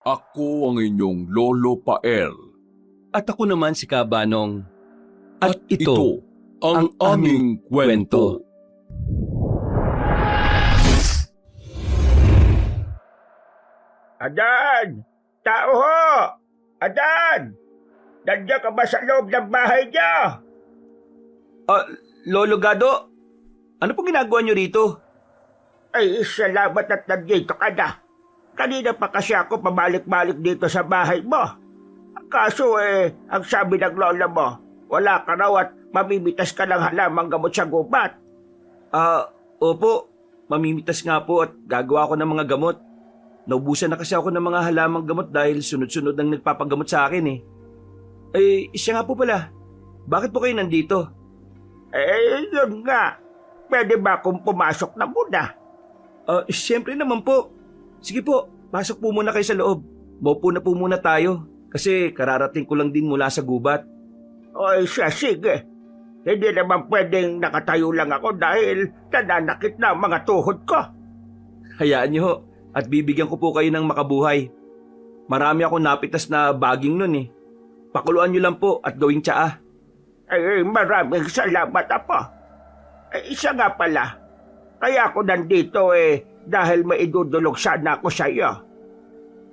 Ako ang inyong Lolo Pael. At ako naman si Kabanong. At ito ang aming kwento. Adan! Tao ho! Adan! Nandiyan ka ba sa loob ng bahay niya? Lolo Gado, ano pong ginagawa niyo rito? Ay, salamat at nandito ka na. Kanina pa kasi ako pabalik-balik dito sa bahay mo. Kaso ang sabi ng lola mo, wala ka raw at mamimitas ka ng halamang gamot sa gubat. Opo, mamimitas nga po at gagawa ako ng mga gamot. Naubusan na kasi ako ng mga halamang gamot dahil sunod-sunod ang nagpapagamot sa akin eh. Siya nga po pala, bakit po kayo nandito? Yun nga. Pwede ba akong pumasok na muna? Siyempre naman po. Sige po, pasok po muna kayo sa loob. Maupo na po muna tayo kasi kararating ko lang din mula sa gubat. Oy, siya, sige. Hindi naman pwedeng nakatayo lang ako dahil nananakit na ang mga tuhod ko. Hayaan niyo ho, at bibigyan ko po kayo ng makabuhay. Marami akong napitas na baging nun eh. Pakuluan niyo lang po at gawing tsaa. Maraming salamat, Apo. Isa nga pala. Kaya ako nandito dahil maidudulog sana ako sa iyo.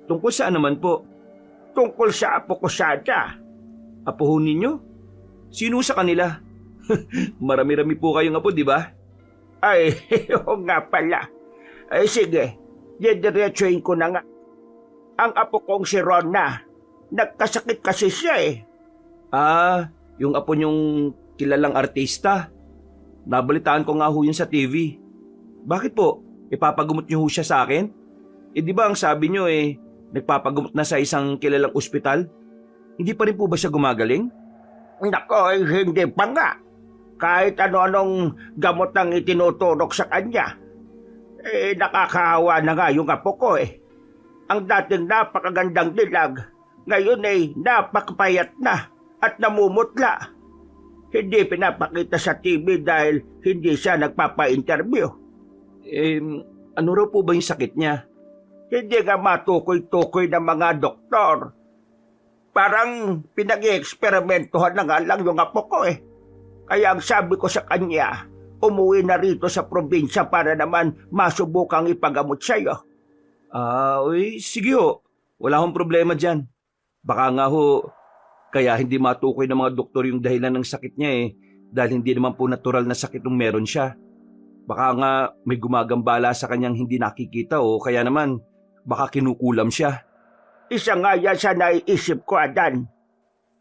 Tungkol saan naman po? Tungkol sa apo ko sana. Apo ho ninyo? Sino sa kanila? Marami-rami po kayong apo, di ba? Oo nga pala. Sige, didiretsuhin ko na nga. Ang apo kong si Rona, nagkasakit kasi siya eh. Yung apo niyong kilalang artista. Nabalitaan ko nga ho yun sa TV. Bakit po? Ipapagamot niyo ho siya sa akin? Di ba ang sabi niyo nagpapagamot na sa isang kilalang ospital? Hindi pa rin po ba siya gumagaling? Nako, hindi pa nga. Kahit ano-anong gamot ang itinuturok sa kanya. Nakakahawa na nga yung apo ko eh. Ang dating napakagandang dilag, ngayon napakapayat na at namumutla. Hindi pinapakita sa TV dahil hindi siya nagpapa-interview. Ano raw po ba yung sakit niya? Hindi nga matukoy-tukoy ng mga doktor. Parang pinag-i-eksperimentohan na nga lang yung apo ko eh. Kaya ang sabi ko sa kanya, umuwi na rito sa probinsya para naman masubukang ipagamot sa'yo. Sige ho. Wala akong problema dyan. Baka nga ho, kaya hindi matukoy ng mga doktor yung dahilan ng sakit niya dahil hindi naman po natural na sakit yung meron siya. Baka nga may gumagambala sa kanyang hindi nakikita o kaya naman baka kinukulam siya. Isa nga yan sa naiisip ko, Adan.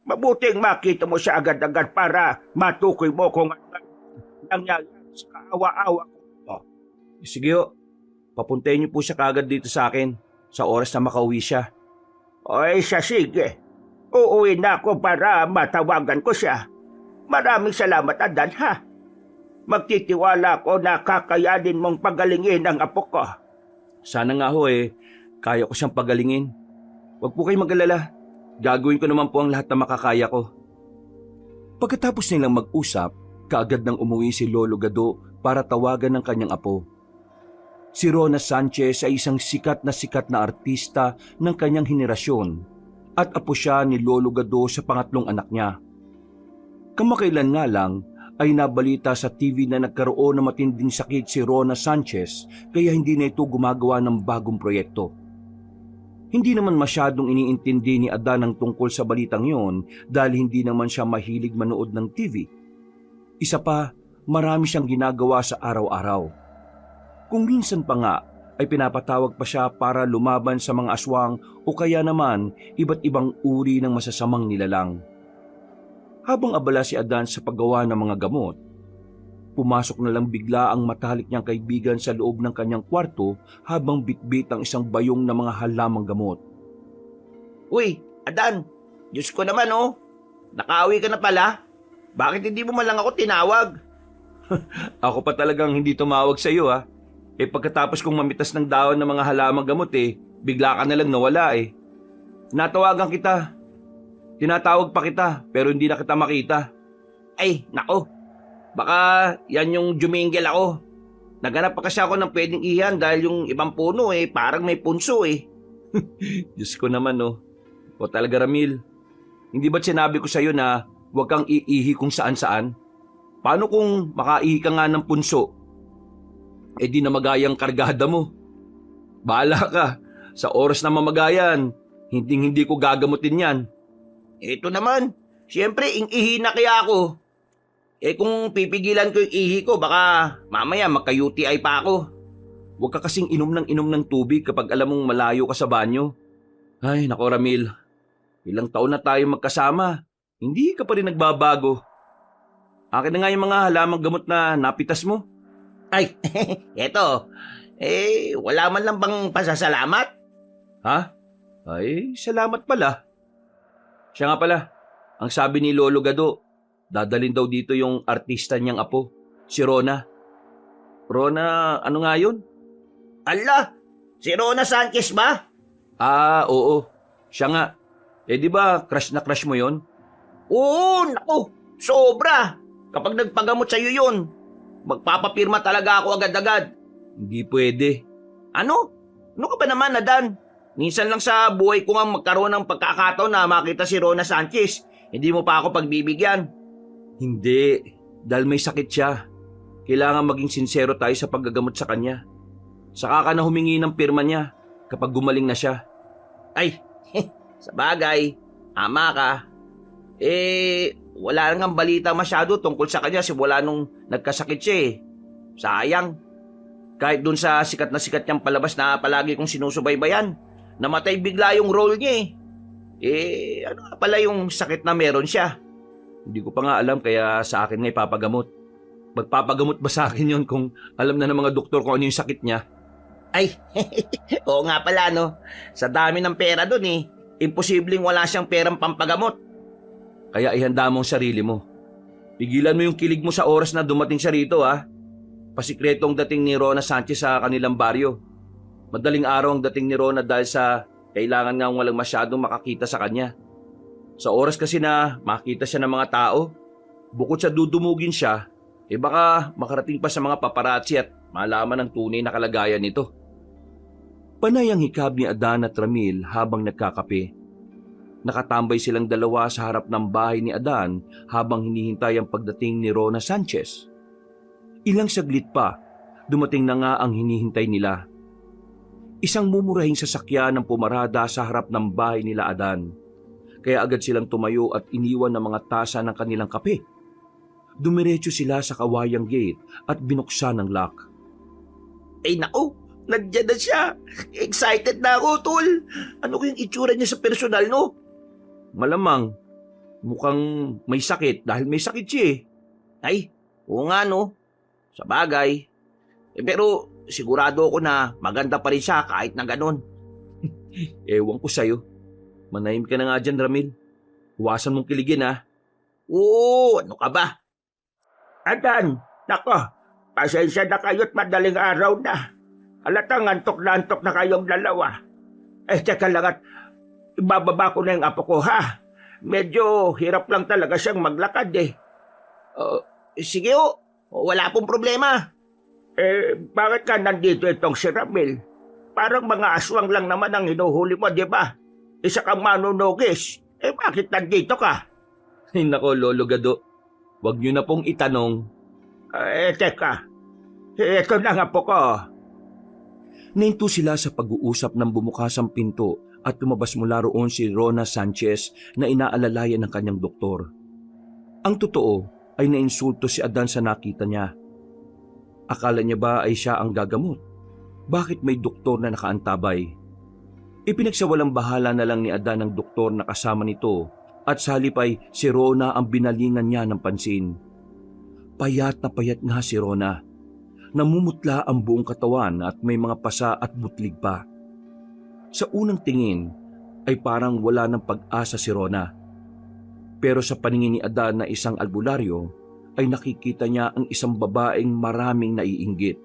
Mabuting makita mo siya agad-agad para matukoy mo kung ano nangyari sa kaawa-awa ko. Sige ho, papuntayin niyo po siya kagad dito sa akin sa oras na makauwi siya. Sige. Uuwi na ako para matawagan ko siya. Maraming salamat, Adan, ha? Magtitiwala ako na kakayanin mong pagalingin ang apo ko. Sana nga ho kaya ko siyang pagalingin. Huwag po kayo mag-alala. Gagawin ko naman po ang lahat na makakaya ko. Pagkatapos nilang mag-usap, kaagad nang umuwi si Lolo Gado para tawagan ng kanyang apo. Si Rona Sanchez ay isang sikat na artista ng kanyang henerasyon at apo siya ni Lolo Gado sa pangatlong anak niya. Kamakailan nga lang ay nabalita sa TV na nagkaroon ng matinding sakit si Rona Sanchez kaya hindi na ito gumagawa ng bagong proyekto. Hindi naman masyadong iniintindi ni Adan ang tungkol sa balitang yon dahil hindi naman siya mahilig manood ng TV. Isa pa, marami siyang ginagawa sa araw-araw. Kung minsan pa nga ay pinapatawag pa siya para lumaban sa mga aswang o kaya naman iba't ibang uri ng masasamang nilalang. Habang abala si Adan sa paggawa ng mga gamot, pumasok na lang bigla ang matalik niyang kaibigan sa loob ng kanyang kwarto habang bitbit ang isang bayong na mga halamang gamot. Uy, Adan, Diyos ko naman nakauwi ka na pala. Bakit hindi mo man lang ako tinawag? Ako pa talagang hindi tumawag sa iyo pagkatapos kong mamitas ng dahon ng mga halamang gamot bigla ka na lang nawala Natawagan kita. Tinatawag pa kita pero hindi na kita makita. Ay, nako. Baka yan yung jumingil ako. Naghanap pa kasi ako ng pwedeng iyan dahil yung ibang puno parang may punso Diyos ko naman, no. O talaga, Ramil. Hindi ba't sinabi ko sa'yo na huwag kang iihi kung saan-saan? Paano kung makaihi ka nga ng punso? Eh di na magayang kargada mo. Bahala ka. Sa oras na mamagayan, hindi ko gagamutin yan. Ito naman, siyempre, ihi na kaya ako. Eh kung pipigilan ko yung ihi ko, baka mamaya magka-UTI pa ako. Huwag ka kasing inom ng tubig kapag alam mong malayo ka sa banyo. Ay, nako Ramil. Ilang taon na tayo magkasama. Hindi ka pa rin nagbabago. Akin na nga yung mga halamang gamot na napitas mo. Ay, eto. Wala man lang bang pasasalamat? Ha? Ay, salamat pala. Siya nga pala, ang sabi ni Lolo Gado, dadalhin daw dito yung artista niyang apo, si Rona. Rona, ano nga yun? Ala, si Rona Sanchez ba? Ah, oo. Siya nga. Eh di ba crush na crush mo yon? Oo, naku, sobra. Kapag nagpagamot sa'yo yun, magpapapirma talaga ako agad-agad. Hindi pwede. Ano? Ano ka ba naman, Adan? Minsan lang sa buhay ko nga magkaroon ng pagkakataon na makita si Rona Sanchez. Hindi mo pa ako pagbibigyan. Hindi. Dahil may sakit siya. Kailangan maging sincero tayo sa paggagamot sa kanya. Saka ka na humingi ng pirma niya kapag gumaling na siya. Ay, sa bagay, ama ka. Wala nang balita masyado tungkol sa kanya simula nung nagkasakit siya eh. Sayang. Kahit dun sa sikat niyang palabas na palagi kong sinusubaybayan, namatay bigla yung role niya eh. Ano nga pala yung sakit na meron siya? Hindi ko pa nga alam kaya sa akin nga ipapagamot. Magpapagamot ba sa akin yon kung alam na ng mga doktor kung ano yung sakit niya? Ay, oo nga pala no. Sa dami ng pera dun eh, imposibleng wala siyang perang pampagamot. Kaya ihanda mo ang sarili mo. Pigilan mo yung kilig mo sa oras na dumating siya rito ha. Pasikretong dating ni Rona Sanchez sa kanilang baryo. Madaling araw ang dating ni Rona dahil sa kailangan nga walang masyadong makakita sa kanya. Sa oras kasi na makita siya ng mga tao, bukod sa dudumugin siya, baka makarating pa sa mga paparazzi at malaman ang tunay na kalagayan nito. Panay ang hikab ni Adan at Ramil habang nagkakape. Nakatambay silang dalawa sa harap ng bahay ni Adan habang hinihintay ang pagdating ni Rona Sanchez. Ilang saglit pa, dumating na nga ang hinihintay nila. Isang mumurahing sasakyan ang pumarada sa harap ng bahay nila Adan. Kaya agad silang tumayo at iniwan ng mga tasa ng kanilang kape. Dumiretso sila sa kawayang gate at binuksan ang lock. Ay naku, nandiyan na siya. Excited na ako, tol. Ano kayong itsura niya sa personal, no? Malamang, mukhang may sakit dahil may sakit siya eh. Ay, oo nga, no? Sa bagay. Pero sigurado ako na maganda pa rin siya kahit na ganun. Ewan ko sa'yo. Manahim ka na nga dyan, Ramil. Huwasan mong kiligin ha. Oo, ano ka ba? Adan, nako, pasensya na kayo't madaling araw na. Halatang antok na kayong dalawa. Teka lang at ibababa ko na yung apo ko ha. Medyo hirap lang talaga siyang maglakad eh. Sige o, wala pong problema. Bakit ka nandito itong si Ramil? Parang mga aswang lang naman ang hinuhuli mo, di ba? Isa kang manunugis. Bakit nandito ka? Ay nako, Lolo Gado. Huwag niyo na pong itanong. Teka. Ito na nga po ko. Nahinto sila sa pag-uusap ng bumukas ang pinto at lumabas mula roon si Rona Sanchez na inaalalayan ng kanyang doktor. Ang totoo ay nainsulto si Adan sa nakita niya. Akala niya ba ay siya ang gagamot? Bakit may doktor na nakaantabay? Ipinagsawalang bahala na lang ni Adan ang doktor na kasama nito at sa halip ay si Rona ang binalingan niya ng pansin. Payat na payat nga si Rona. Namumutla ang buong katawan at may mga pasa at butlig pa. Sa unang tingin ay parang wala ng pag-asa si Rona. Pero sa paningin ni Adan na isang albularyo ay nakikita niya ang isang babaeng maraming naiinggit.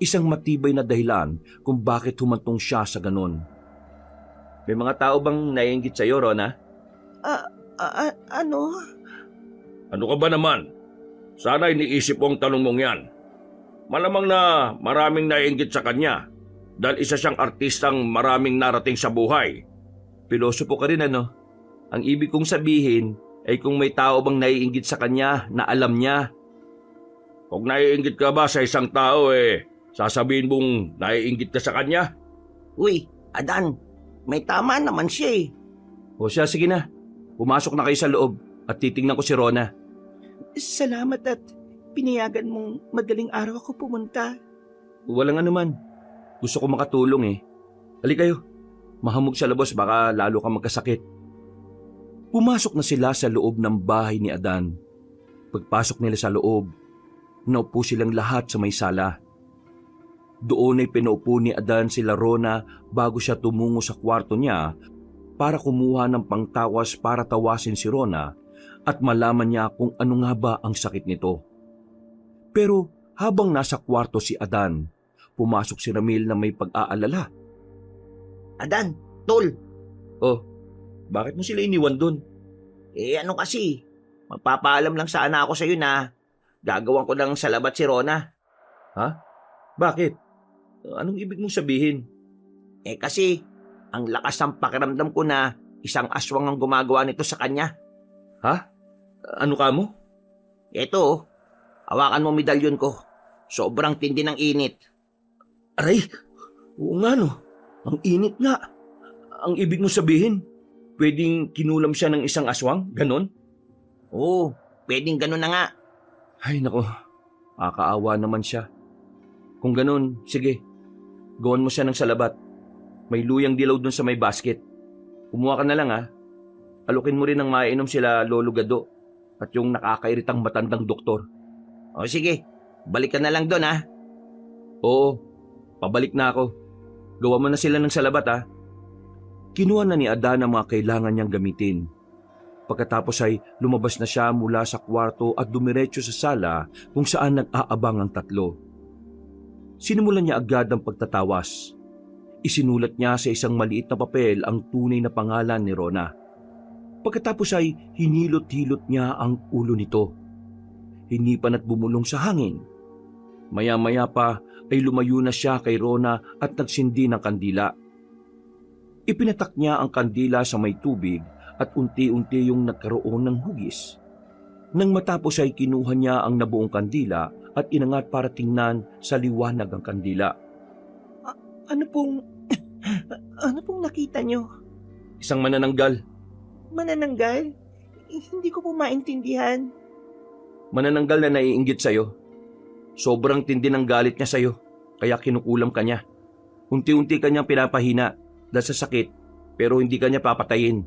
Isang matibay na dahilan kung bakit humantong siya sa ganon. May mga tao bang naiinggit sa'yo, Rona? Ano? Ano ka ba naman? Sana iniisip mo ang tanong mong yan. Malamang na maraming naiinggit sa kanya dahil isa siyang artistang maraming narating sa buhay. Pilosopo ka rin ano? Ang ibig kong sabihin ay kung may tao bang naiinggit sa kanya na alam niya. Kung naiinggit ka ba sa isang tao sasabihin mong naiinggit ka sa kanya? Uy, Adan, may tama naman siya eh. O siya, sige na. Pumasok na kayo sa loob at titingnan ko si Rona. Salamat at pinayagan mong madaling araw ako pumunta. Walang anuman. Gusto ko makatulong eh. Halika kayo. Mahamog sa labas, baka lalo kang magkasakit. Pumasok na sila sa loob ng bahay ni Adan. Pagpasok nila sa loob, naupo silang lahat sa may sala. Doon ay pinaupo ni Adan sila Rona bago siya tumungo sa kwarto niya para kumuha ng pangtawas para tawasin si Rona at malaman niya kung ano nga ba ang sakit nito. Pero habang nasa kwarto si Adan, pumasok si Ramil na may pag-aalala. Adan, tol, Oh, bakit mo sila iniwan doon? ano kasi, magpapaalam lang sana ako sa'yo na gagawan ko ng salabat si Rona. Bakit? Anong ibig mong sabihin? Kasi, ang lakas ng pakiramdam ko na isang aswang ang gumagawa nito sa kanya. Ano ka mo? Eto, hawakan mo medalyon ko. Sobrang tindi ng init. Aray, oo nga no. Ang init nga. Ang ibig mong sabihin, pwedeng kinulam siya ng isang aswang? Ganon? Oo, pwedeng ganun na nga. Ay nako, kakaawa naman siya. Kung ganon, sige. Gawan mo siya ng salabat. May luyang dilaw dun sa may basket. Kumuha ka na lang Alukin mo rin ng mainom sila Lolo Gado at yung nakakairitang matandang doktor. O sige, balik ka na lang doon Oo, pabalik na ako. Gawa mo na sila ng salabat Kinuha na ni Adan ang mga kailangan niyang gamitin. Pagkatapos ay lumabas na siya mula sa kwarto at dumiretso sa sala kung saan nag-aabang ang tatlo. Sinimulan niya agad ang pagtatawas. Isinulat niya sa isang maliit na papel ang tunay na pangalan ni Rona. Pagkatapos ay hinilot-hilot niya ang ulo nito. Hinipan at bumulong sa hangin. Maya-maya pa ay lumayo na siya kay Rona at nagsindi ng kandila. Ipinatak niya ang kandila sa may tubig at unti-unti yung nagkaroon ng hugis. Nang matapos ay kinuha niya ang nabuong kandila at inangat para tingnan sa liwanag ang kandila. Ano pong nakita nyo? Isang manananggal. Manananggal? Hindi ko po maintindihan. Manananggal na naiinggit sa'yo. Sobrang tindi ng galit niya sa'yo, kaya kinukulam ka niya. Unti-unti kanyang pinapahina dahil sa sakit, pero hindi kanya papatayin.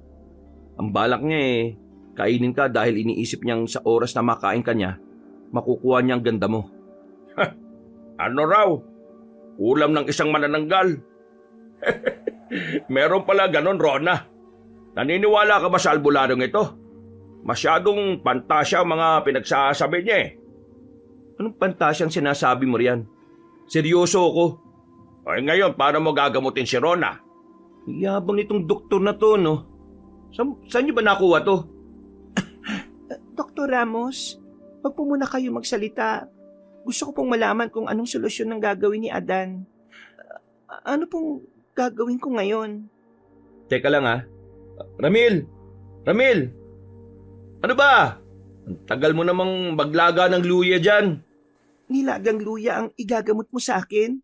Ang balak niya kainin ka dahil iniisip niyang sa oras na makain ka niya, makukuha niya ang ganda mo. Ano raw? Ulam ng isang manananggal? Meron pala ganon, Rona. Naniniwala ka ba sa albularyong ito? Masyadong pantasya ang mga pinagsasabi niya Anong pantasyang sinasabi mo riyan? Seryoso ako. Ay ngayon, paano mo gagamutin si Rona? Yabang nitong doktor na to, no? Saan niyo ba nakuha to? Dr. Ramos, wag po muna kayo magsalita. Gusto ko pong malaman kung anong solusyon ng gagawin ni Adan. Ano pong gagawin ko ngayon? Teka lang Ramil! Ramil! Ano ba? Ang tagal mo namang maglaga ng luya dyan. Nilagang luya ang igagamot mo sa akin?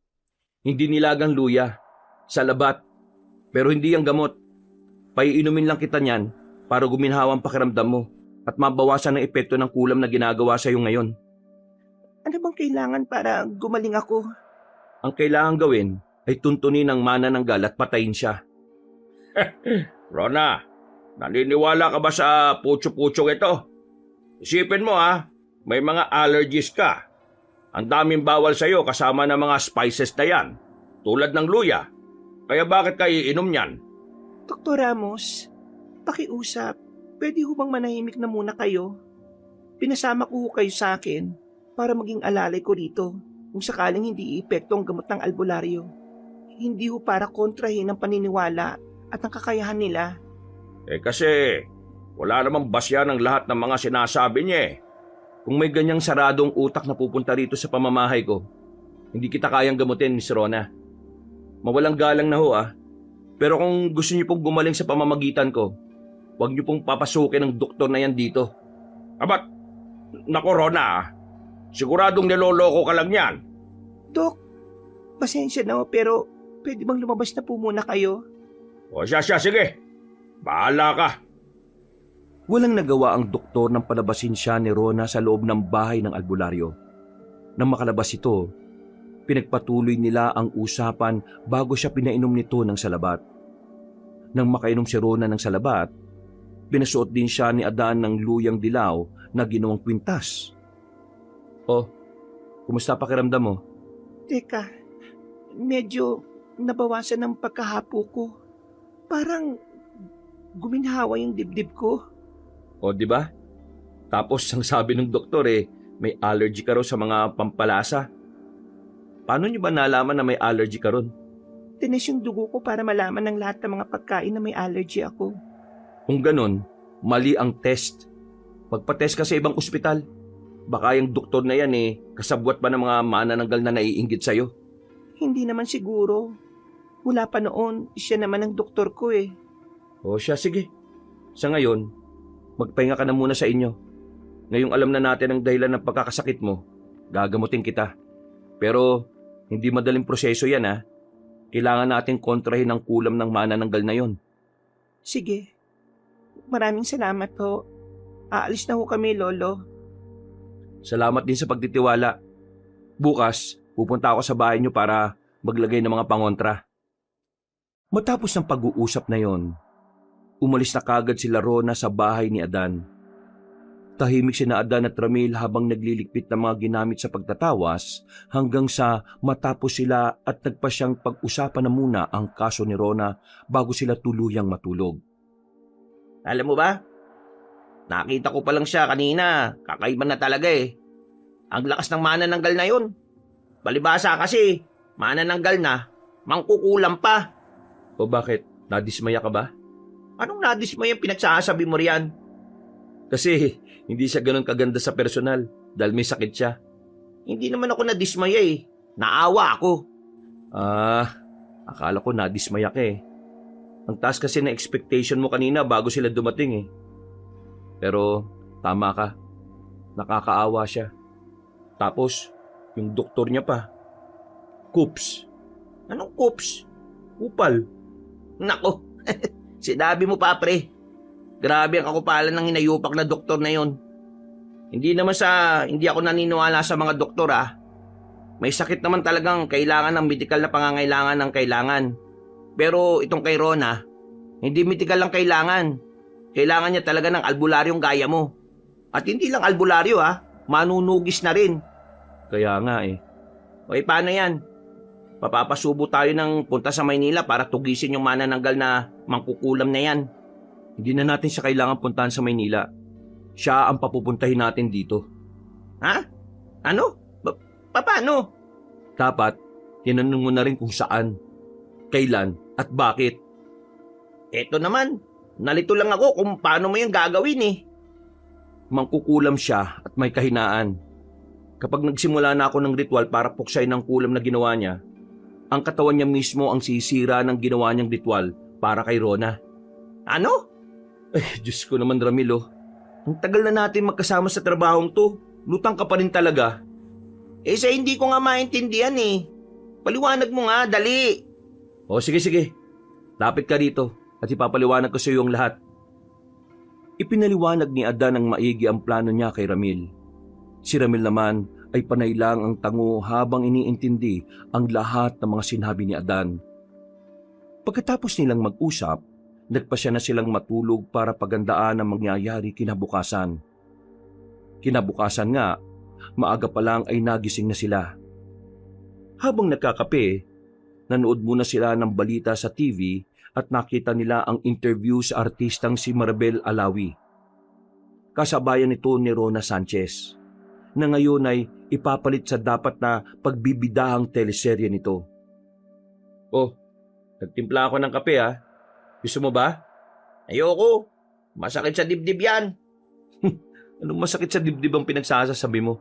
Hindi nilagang luya. Salabat. Pero hindi ang gamot. Paiinumin lang kita niyan para guminhawa ang pakiramdam mo at mabawasan ang epekto ng kulam na ginagawa sa iyo ngayon. Ano bang kailangan para gumaling ako? Ang kailangan gawin ay tuntunin ang manananggal at patayin siya. Rona, naniniwala ka ba sa putyo-putyong ito? Isipin mo may mga allergies ka. Ang daming bawal sa'yo kasama ng mga spices na yan, tulad ng luya. Kaya bakit ka iinom niyan? Dr. Ramos, pakiusap. Pwede ho bang manahimik na muna kayo? Pinasama ko ho kayo sa akin para maging alalay ko rito kung sakaling hindi iepekto ang gamot ng albularyo. Hindi ho para kontrahin ang paniniwala at ang kakayahan nila. Kasi wala namang basya ng lahat ng mga sinasabi niya Kung may ganyang saradong utak na pupunta rito sa pamamahay ko, hindi kita kayang gamutin, Miss Rona. mawalang galang na ho Pero kung gusto niyo pong gumaling sa pamamagitan ko, huwag niyo pong papasukin ng doktor na yan dito. Abat, naku Rona siguradong niloloko ka lang yan. Dok, pasensya na ho, pero pwede bang lumabas na po muna kayo? O siya, sige. Bahala ka. Walang nagawa ang doktor nang palabasin siya ni Rona sa loob ng bahay ng albularyo. Nang makalabas ito, pinagpatuloy nila ang usapan bago siya pinainom nito ng salabat. Nang makainom si Rona ng salabat, pinasuot din siya ni Adan ng luyang dilaw na ginawang kwintas. Oh, kumusta pakiramdam mo? Teka, medyo nabawasan ng pagkahapo ko. Parang guminhawa yung dibdib ko. O di ba? Tapos ang sabi ng doktor may allergy ka raw sa mga pampalasa. Paano niyo ba nalaman na may allergy ka ron? Tinis yung dugo ko para malaman ng lahat ng mga pagkain na may allergy ako. Kung ganon, mali ang test. Magpa-test ka sa ibang ospital. Baka yung doktor na yan kasabwat pa ng mga manananggal na naiinggit sa'yo. Hindi naman siguro. Mula pa noon, siya naman ang doktor ko O siya, sige. Sa ngayon, magpahinga ka na muna sa inyo. Ngayong alam na natin ang dahilan ng pagkakasakit mo, gagamutin kita. Pero hindi madaling proseso yan Kailangan natin kontrahin ang kulam ng manananggal na yon. Sige. Maraming salamat ho. Aalis na ho kami, Lolo. Salamat din sa pagtitiwala. Bukas, pupunta ako sa bahay niyo para maglagay ng mga pangontra. Matapos ng pag-uusap na yon, umalis na kagad sila Rona sa bahay ni Adan. Tahimik sina Adan at Ramil habang nagliligpit ng mga ginamit sa pagtatawas hanggang sa matapos sila at nagpasyang pag-usapan na muna ang kaso ni Rona bago sila tuluyang matulog. Alam mo ba? Nakita ko pa lang siya kanina. Kakaiba na talaga Ang lakas ng manananggal na yun. Balibasa kasi, manananggal na, mangkukulam pa. O bakit? Nadismaya ka ba? Anong nadismay yung pinagsasabi mo riyan? Kasi hindi siya ganun kaganda sa personal dahil may sakit siya. Hindi naman ako nadismaya Naawa ako. Akala ko nadismaya ka Ang taas kasi na expectation mo kanina bago sila dumating Pero tama ka. Nakakaawa siya. Tapos, yung doktor niya pa. Coops. Anong coops? Upal. Nako, sinabi mo pa pre. Grabe ang kakupalan ng hinayupak na doktor na yon. Hindi ako naniniwala sa mga doktor May sakit naman talagang kailangan ng medikal na pangangailangan ng kailangan. Pero itong kay Rona, hindi medikal lang kailangan. Kailangan niya talaga ng albularyong gaya mo. At hindi lang albularyo manunugis na rin. Kaya nga O paano yan? Papapasubo tayo ng punta sa Maynila para tugisin yung manananggal na mangkukulam na yan. Hindi na natin siya kailangan puntahan sa Maynila. Siya ang papupuntahin natin dito. Ha? Ano? Paano? Dapat, tinanong mo na rin kung saan, kailan, at bakit. Eto naman, nalito lang ako kung paano mo yung gagawin Mangkukulam siya at may kahinaan. Kapag nagsimula na ako ng ritual para puksay ng kulam na ginawa niya, ang katawan niya mismo ang sisira ng ginawa niyang ritual para kay Rona. Ano? Diyos ko naman Ramilo. Ang tagal na natin magkasama sa trabahong to. Lutang ka pa rin talaga. Sa hindi ko nga maintindihan Paliwanag mo nga, dali. O sige. Lapit ka rito at ipapaliwanag ko sa iyo ang lahat. Ipinaliwanag ni Adan ng maigi ang plano niya kay Ramil. Si Ramil naman ay panay lang ang tango habang iniintindi ang lahat ng mga sinabi ni Adan. Pagkatapos nilang mag-usap, nagpasya na silang matulog para pagandaan ang mangyayari kinabukasan. Kinabukasan nga, maaga pa lang ay nagising na sila. Habang nagkakape, nanood muna sila ng balita sa TV at nakita nila ang interview sa artistang si Maribel Alawi. Kasabayan nito ni Rona Sanchez, na ngayon ay ipapalit sa dapat na pagbibidahang teleserye nito. Oh, nagtimpla ako ng kape Gusto mo ba? Ayoko. Masakit sa dibdib yan. Anong masakit sa dibdib ang pinagsasasabi mo?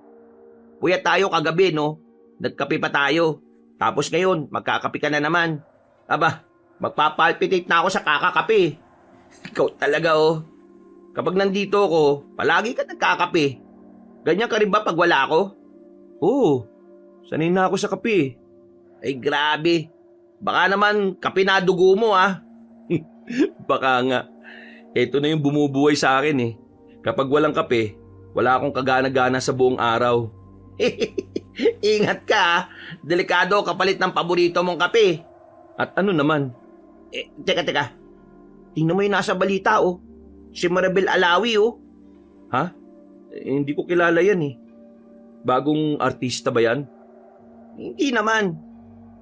Puyat tayo kagabi, no? Nagkape pa tayo. Tapos ngayon, magkakape ka na naman. Aba, magpapalpitate na ako sa kakakape. Ikaw talaga oh. Kapag nandito ako, palagi ka nagkakape. Ganyan ka rin ba pag wala ako? Oo, sanay na ako sa kape. Ay grabe. Baka naman kape na dugo mo ah. Baka nga. Ito na yung bumubuhay sa akin eh. Kapag walang kape, wala akong kagana-gana sa buong araw. Ingat ka ah. Delikado kapalit ng paborito mong kape. At ano naman? Teka. Tingnan mo yung nasa balita oh. Si Maribel Alawi oh. Ha? Hindi ko kilala yan eh. Bagong artista ba yan? Hindi naman.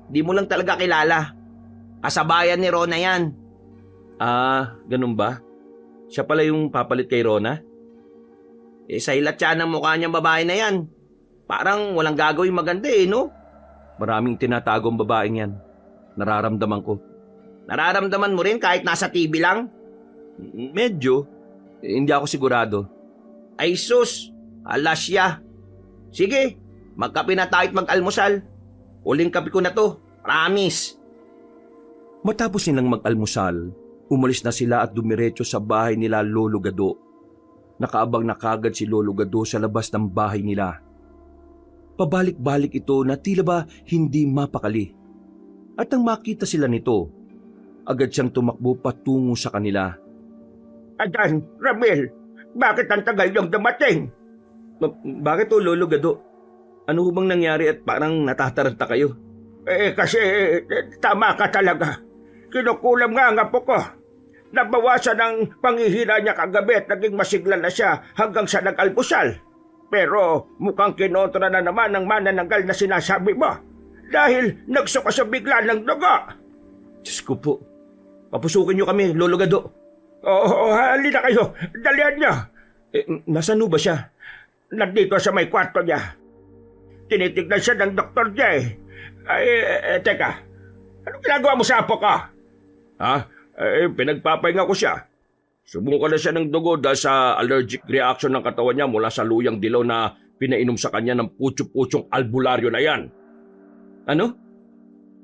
Di mo lang talaga kilala. Kasabayan ni Rona yan. Ah, ganun ba? Siya pala yung papalit kay Rona? Sa ilat siya ng mukha niyang babae na yan. Parang walang gagawin maganda eh, no? Maraming tinatagong babaeng yan. Nararamdaman ko. Nararamdaman mo rin kahit nasa TV lang? Medyo. Hindi ako sigurado. Ay sus, alas siya. Sige, magkape na tayo at mag-almusal. Uling kape ko na to, promise. Matapos nilang mag-almusal, umalis na sila at dumiretso sa bahay nila Lolo Gado. Nakaabang na kagad si Lolo Gado sa labas ng bahay nila. Pabalik-balik ito na tila ba hindi mapakali. At nang makita sila nito, agad siyang tumakbo patungo sa kanila. Adan, Ramil, bakit ang tagal yung dumating? Bakit o Lolo Gado? Ano ho bang nangyari at parang natataranta kayo? Kasi tama ka talaga. Kinukulam nga ang apo ko. Nabawasan ang panghihina niya kagabi at naging masigla na siya hanggang sa nag-almusal. Pero mukhang kinontra na naman ang manananggal na sinasabi mo. Dahil nagsuka sa bigla ng dugo. Diyos ko po. Papusukin niyo kami, Lolo Gado. Oo, halina kayo. Dalian niyo. Nasaan ho ba siya? Nandito sa may kwarto niya. Tinitignan siya ng doktor niya eh. Teka. Anong ginagawa mo sa apo ko? Pinagpapahinga ko siya. Sumuka na siya ng dugo dahil sa allergic reaction ng katawan niya mula sa luyang dilaw na pinainom sa kanya ng putyo-putyong albularyo na yan. Ano?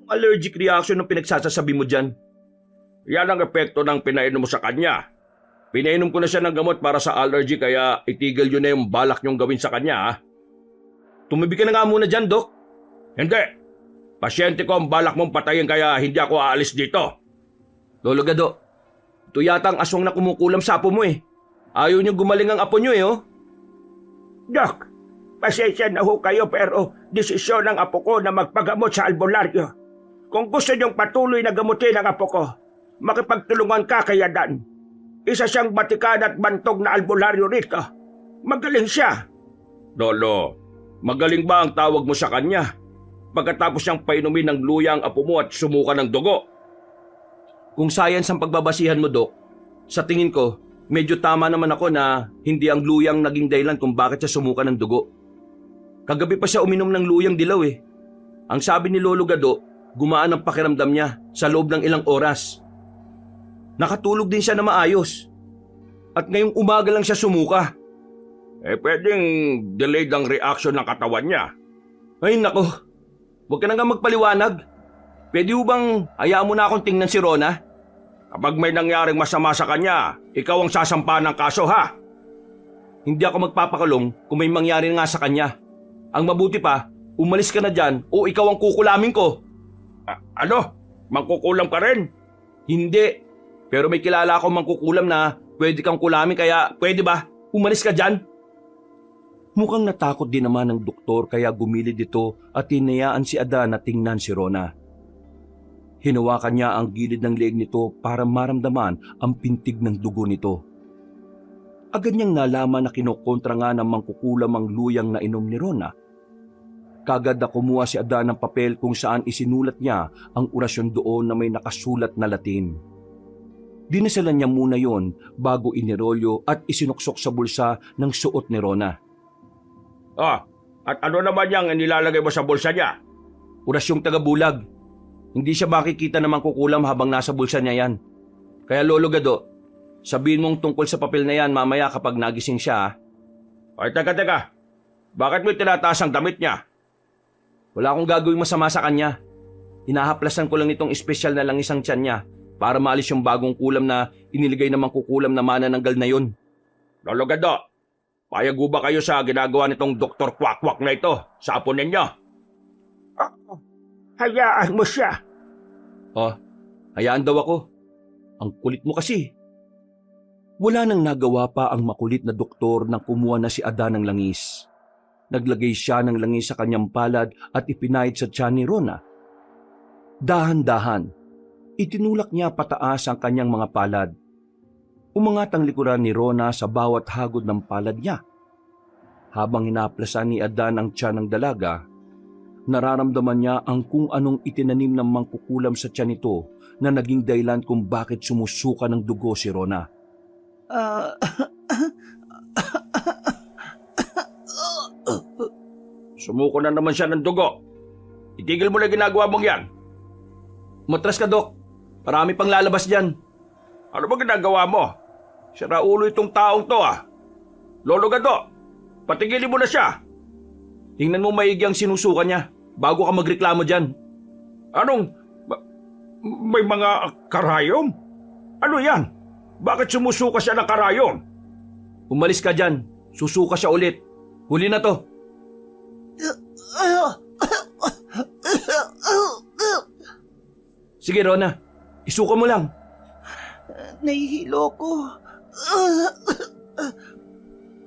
Allergic reaction ng pinagsasasabi mo dyan? Yan ang epekto ng pinainom mo sa kanya. Pinainom ko na siya ng gamot para sa allergy kaya itigil yun na yung balak niyong gawin sa kanya ha. Tumabi ka na nga muna dyan, Dok. Hindi. Pasyente ko ang balak mong patayin kaya hindi ako aalis dito. Lolo Gado, ito yata ang aswang na kumukulam sa apo mo eh. Ayaw niyo gumaling ang apo niyo eh oh. Dok, pasensya na ho kayo pero desisyon ng apo ko na magpagamot sa albularyo. Kung gusto niyong patuloy na gamutin ang apo ko, makipagtulungan ka kay Adan. Isa siyang batikan at bantog na albularyo rito. Magaling siya. Lolo, magaling ba ang tawag mo sa kanya? Pagkatapos niyang painumin ng luya ang apo mo at sumuka ng dugo. Kung science ang pagbabasihan mo, Dok, sa tingin ko, medyo tama naman ako na hindi ang luyang naging dahilan kung bakit siya sumuka ng dugo. Kagabi pa siya uminom ng luyang dilaw eh. Ang sabi ni Lolo Gado, gumaan ang pakiramdam niya sa loob ng ilang oras. Nakatulog din siya na maayos. At ngayong umaga lang siya sumuka. Pwedeng delayed ang reaction ng katawan niya. Ay nako, huwag ka na nga magpaliwanag. Pwede ho bang hayaan mo na akong tingnan si Rona? Kapag may nangyaring masama sa kanya, ikaw ang sasampa ng kaso ha. Hindi ako magpapakulong kung may mangyari nga sa kanya. Ang mabuti pa, umalis ka na dyan o ikaw ang kukulamin ko. Ano? Mangkukulam ka rin? Hindi. Pero may kilala akong mangkukulam na pwede kang kulamin kaya pwede ba? Umalis ka dyan. Mukhang natakot din naman ng doktor kaya gumilid ito at hinayaan si Adan na tingnan si Rona. Hinawakan niya ang gilid ng leeg nito para maramdaman ang pintig ng dugo nito. Agad niyang nalaman na kinokontra nga ng mangkukulam ang luyang na inom ni Rona. Kagad na kumuha si Adan ng papel kung saan isinulat niya ang orasyon doon na may nakasulat na Latin. Dinasalan niya muna yon bago inirolyo at isinuksok sa bulsa ng suot ni Rona. At ano naman yung nilalagay mo sa bulsa niya? Orasyong tagabulag. Hindi siya makikita na mangkukulam habang nasa bulsa niya yan. Kaya Lolo Gado, sabihin mong tungkol sa papel na yan mamaya kapag nagising siya. Ay, teka. Bakit mo tinataas ang damit niya? Wala akong gagawing masama sa kanya. Hinahaplasan ko lang itong espesyal na langis ang tiyan niya para maalis yung bagong kulam na iniligay ng mangkukulam na manananggal na yun. Lolo Gado, payag ba kayo sa ginagawa nitong Dr. Kwakwak na ito sa apo ninyo? Hayaan mo siya. Oh, hayaan daw ako. Ang kulit mo kasi. Wala nang nagawa pa ang makulit na doktor nang kumuha na si Adan ng langis. Naglagay siya ng langis sa kanyang palad at ipinahid sa tiyan ni Rona. Dahan-dahan, itinulak niya pataas ang kanyang mga palad. Umangat ang likuran ni Rona sa bawat hagod ng palad niya. Habang hinaplasan ni Adan ang tiyan ng dalaga, nararamdaman niya ang kung anong itinanim ng mangkukulam sa tiyan nito na naging dahilan kung bakit sumusuka ng dugo si Rona. Sumuko na naman siya ng dugo. Itigil mo na ginagawa mong yan. Matras ka, Dok. Marami pang lalabas dyan. Ano ba ginagawa mo? Sira ulo itong taong to ah. Lolo Gado, patigilin mo na siya. Tingnan mo maigi ang sinusuka niya bago ka magreklamo dyan. Anong? May mga karayom? Ano yan? Bakit sumusuka siya ng karayom? Umalis ka dyan. Susuka siya ulit. Huli na to. Sige, Rona. Isuka mo lang. Nahihilo ko.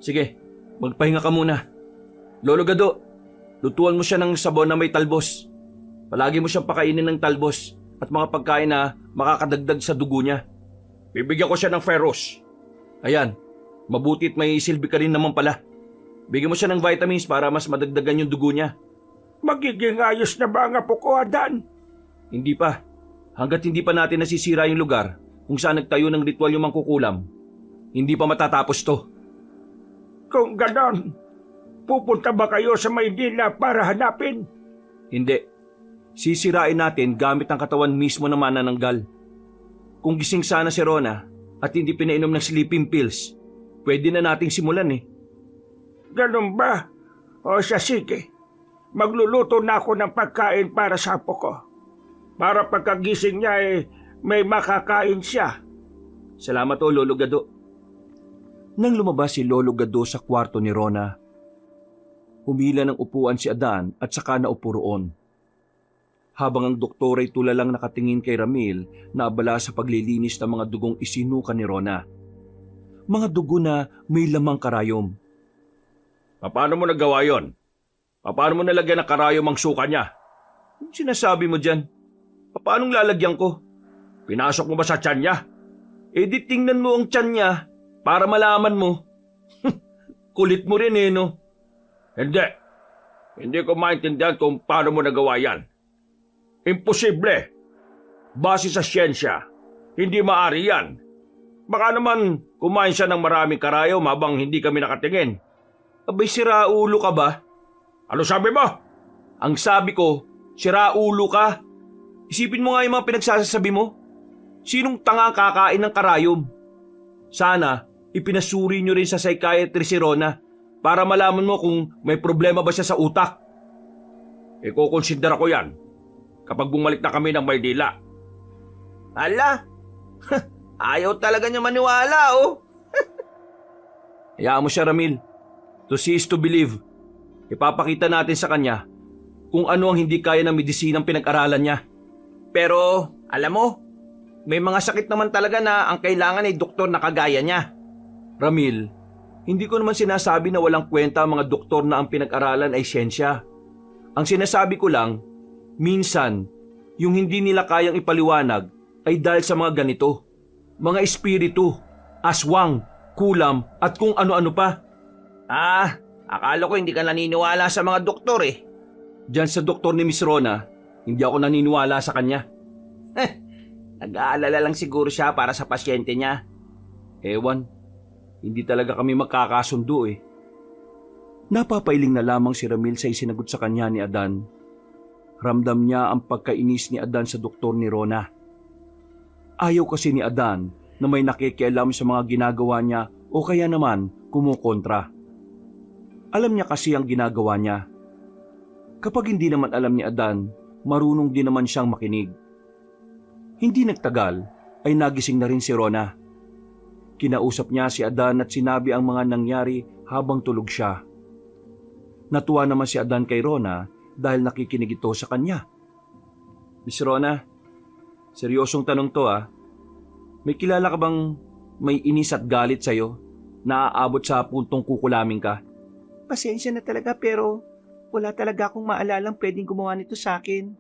Sige, magpahinga ka muna. Lolo Gado, lutuan mo siya ng sabon na may talbos. Palagi mo siyang pakainin ng talbos at mga pagkain na makakadagdag sa dugo niya. Bibigyan ko siya ng ferrous. Ayan, mabutit may silbi ka rin naman pala. Bigyan mo siya ng vitamins para mas madagdagan yung dugo niya. Magiging ayos na ba ang apo ko, Adan? Hindi pa. Hanggat hindi pa natin nasisira yung lugar kung saan nagtayo ng ritual yung mangkukulam, hindi pa matatapos to. Kung ganon, pupunta ba kayo sa Maynila para hanapin? Hindi. Sisirain natin gamit ang katawan mismo ng manananggal. Kung gising sana si Rona at hindi pinainom ng sleeping pills, pwede na nating simulan eh. Ganon ba? O siya, sige. Magluluto na ako ng pagkain para sa apo ko. Para pagkagising niya may makakain siya. Salamat o, Lolo Gado. Nang lumabas si Lolo Gado sa kwarto ni Rona, humila ng upuan si Adan at saka naupo roon. Habang ang doktor ay tulalang nakatingin kay Ramil na abala sa paglilinis ng mga dugong isinuka ni Rona. Mga dugo na may lamang karayom. Paano mo nagawa yon? Paano mo nalagyan ng karayom ang suka niya? Sinasabi mo dyan? Paanong lalagyan ko? Pinasok mo ba sa tiyan niya? Eh di tingnan mo ang tiyan niya para malaman mo. Kulit mo rin eh, no? Hindi. Hindi ko maintindihan kung paano mo nagawa yan. Imposible. Base sa siyensya, hindi maaari yan. Baka naman kumain siya ng maraming karayom habang hindi kami nakatingin. Abay, sira ulo ka ba? Ano sabi mo? Ang sabi ko, sira ulo ka. Isipin mo nga yung mga pinagsasabi mo. Sinong tanga kakain ng karayom? Sana, ipinasuri nyo rin sa psychiatrist si Rona para malaman mo kung may problema ba siya sa utak. Iko-consider ko yan kapag bumalik na kami ng Maynila. Ala, ayaw talaga niya maniwala, oh. Hayaan mo siya, Ramil. To see is to believe. Ipapakita natin sa kanya kung ano ang hindi kaya ng medisinang pinag-aralan niya. Pero, alam mo, may mga sakit naman talaga na ang kailangan ay doktor na kagaya niya. Ramil, hindi ko naman sinasabi na walang kwenta ang mga doktor na ang pinag-aralan ay siyensya. Ang sinasabi ko lang, minsan, yung hindi nila kayang ipaliwanag ay dahil sa mga ganito. Mga espiritu, aswang, kulam at kung ano-ano pa. Akala ko hindi ka naniniwala sa mga doktor eh. Diyan sa doktor ni Miss Rona, hindi ako naniniwala sa kanya. Nag-aalala lang siguro siya para sa pasyente niya. Ewan, hindi talaga kami magkakasundo eh. Napapailing na lamang si Ramil sa isinagot sa kanya ni Adan. Ramdam niya ang pagkainis ni Adan sa doktor ni Rona. Ayaw kasi ni Adan na may nakikialam sa mga ginagawa niya o kaya naman kumukontra. Alam niya kasi ang ginagawa niya. Kapag hindi naman alam ni Adan marunong din naman siyang makinig. Hindi nagtagal ay nagising na rin si Rona. Kinausap niya si Adan at sinabi ang mga nangyari habang tulog siya. Natuwa naman si Adan kay Rona dahil nakikinig ito sa kanya. Miss Rona, seryosong tanong to ah. May kilala ka bang may inis at galit sa'yo na aabot sa puntong kukulamin ka? Pasensya na talaga pero wala talaga akong maalalang pwedeng gumawa nito sa akin.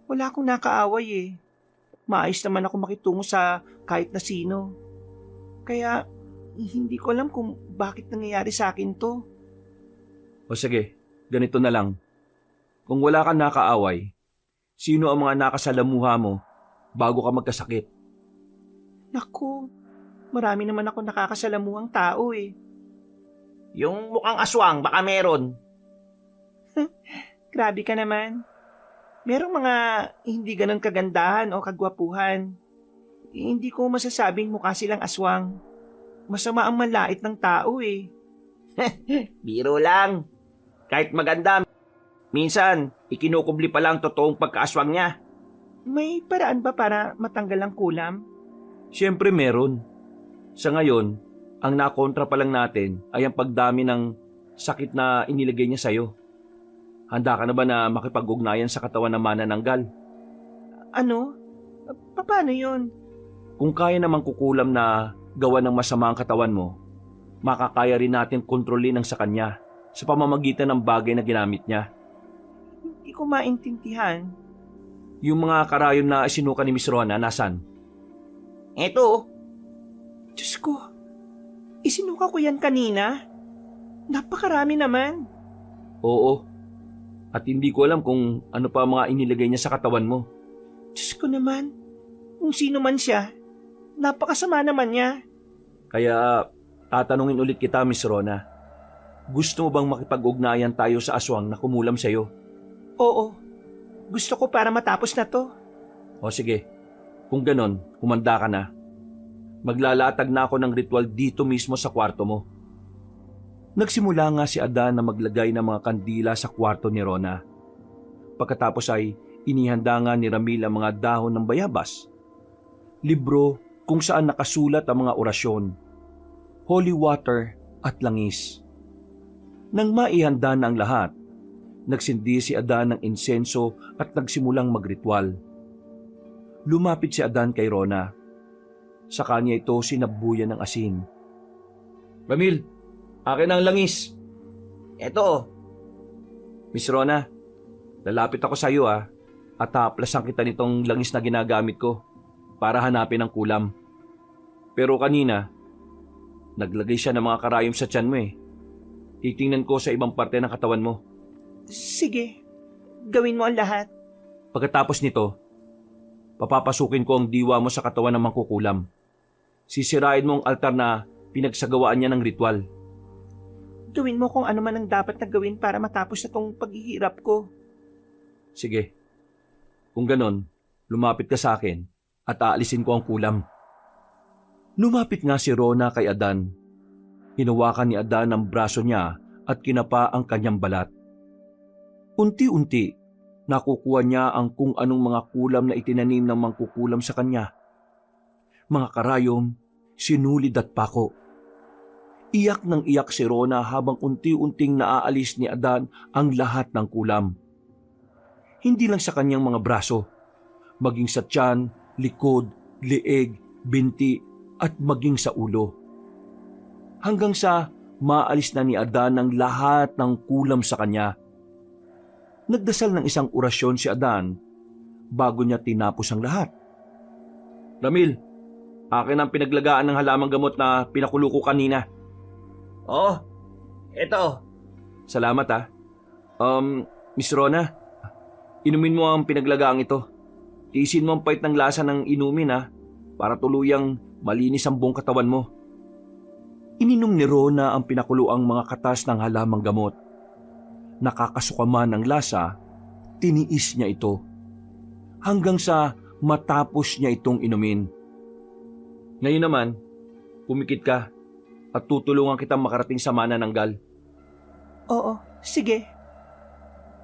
Wala akong nakaaway eh. Maayos naman ako makitungo sa kahit na sino. Kaya hindi ko alam kung bakit nangyayari sa akin to. O sige, ganito na lang. Kung wala kang nakaaway, sino ang mga nakasalamuha mo bago ka magkasakit? Naku, marami naman ako nakakasalamuhang tao eh. Yung mukhang aswang, baka meron. Grabe ka naman. Merong mga hindi ganun kagandahan o kagwapuhan. Hindi ko masasabing mukha silang aswang. Masama ang manlait ng tao eh. Biro lang. Kahit maganda, minsan, ikinukubli pa lang totoong pagkaaswang niya. May paraan ba para matanggal ang kulam? Siyempre meron. Sa ngayon, ang nakontra pa lang natin ay ang pagdami ng sakit na inilagay niya sa'yo. Handa ka na ba na makipag-ugnayan sa katawan ng manananggal? Ano? Paano yun? Kung kaya namang kukulam na gawa ng masama ang katawan mo, makakaya rin natin kontrolin ang sa kanya sa pamamagitan ng bagay na ginamit niya. Hindi ko maintindihan. Yung mga karayom na isinuka ni Miss Rona, nasan? Eto, Diyos ko, isinuka ko yan kanina. Napakarami naman. Oo. At hindi ko alam kung ano pa mga inilagay niya sa katawan mo. Diyos ko naman, kung sino man siya, napakasama naman niya. Kaya tatanungin ulit kita, Miss Rona. Gusto mo bang makipag-ugnayan tayo sa aswang na kumulam sa'yo? Oo, gusto ko para matapos na to. O sige, kung ganon, humanda ka na. Maglalatag na ako ng ritual dito mismo sa kwarto mo. Nagsimula nga si Adan na maglagay ng mga kandila sa kwarto ni Rona. Pagkatapos ay inihanda nga ni Ramil ang mga dahon ng bayabas, libro kung saan nakasulat ang mga orasyon, holy water at langis. Nang maihanda na ang lahat, nagsindi si Adan ng insenso at nagsimulang magritual. Lumapit si Adan kay Rona. Sa kanya ito sinabuyan ng asin. Ramil, akin ang langis. eto. Miss Rona, lalapit ako sa iyo at haplasan kita nitong langis na ginagamit ko para hanapin ang kulam. Pero kanina, naglagay siya ng mga karayom sa tiyan mo eh. Titingnan ko sa ibang parte ng katawan mo. Sige, gawin mo ang lahat. Pagkatapos nito, papapasukin ko ang diwa mo sa katawan ng mangkukulam. Sisirain mo ang altar na pinagsagawaan niya ng ritual. Gawin mo kung ano man ang dapat na gawin para matapos na tong paghihirap ko. Sige. Kung ganon, lumapit ka sa akin at aalisin ko ang kulam. Lumapit nga si Rona kay Adan. Hinawakan ni Adan ang braso niya at kinapa ang kanyang balat. Unti-unti, nakukuha niya ang kung anong mga kulam na itinanim ng mangkukulam sa kanya. Mga karayom, sinulid at pako. Iyak ng iyak si Rona habang unti-unting naaalis ni Adan ang lahat ng kulam. Hindi lang sa kanyang mga braso, maging sa tiyan, likod, leeg, binti at maging sa ulo. Hanggang sa maalis na ni Adan ang lahat ng kulam sa kanya. Nagdasal ng isang orasyon si Adan bago niya tinapos ang lahat. Ramil, akin ang pinaglagaan ng halamang gamot na pinakulo ko kanina. Oh, eto. Salamat ah. Miss Rona, inumin mo ang pinaglagaang ito. Tiisin mo ang pait ng lasa ng inumin ah, para tuluyang malinis ang buong katawan mo. Ininom ni Rona ang pinakuluang mga katas ng halamang gamot. Nakakasuka man ng lasa, tiniis niya ito. Hanggang sa matapos niya itong inumin. Ngayon naman, pumikit ka at tutulungan kitang makarating sa manananggal. Oo, sige.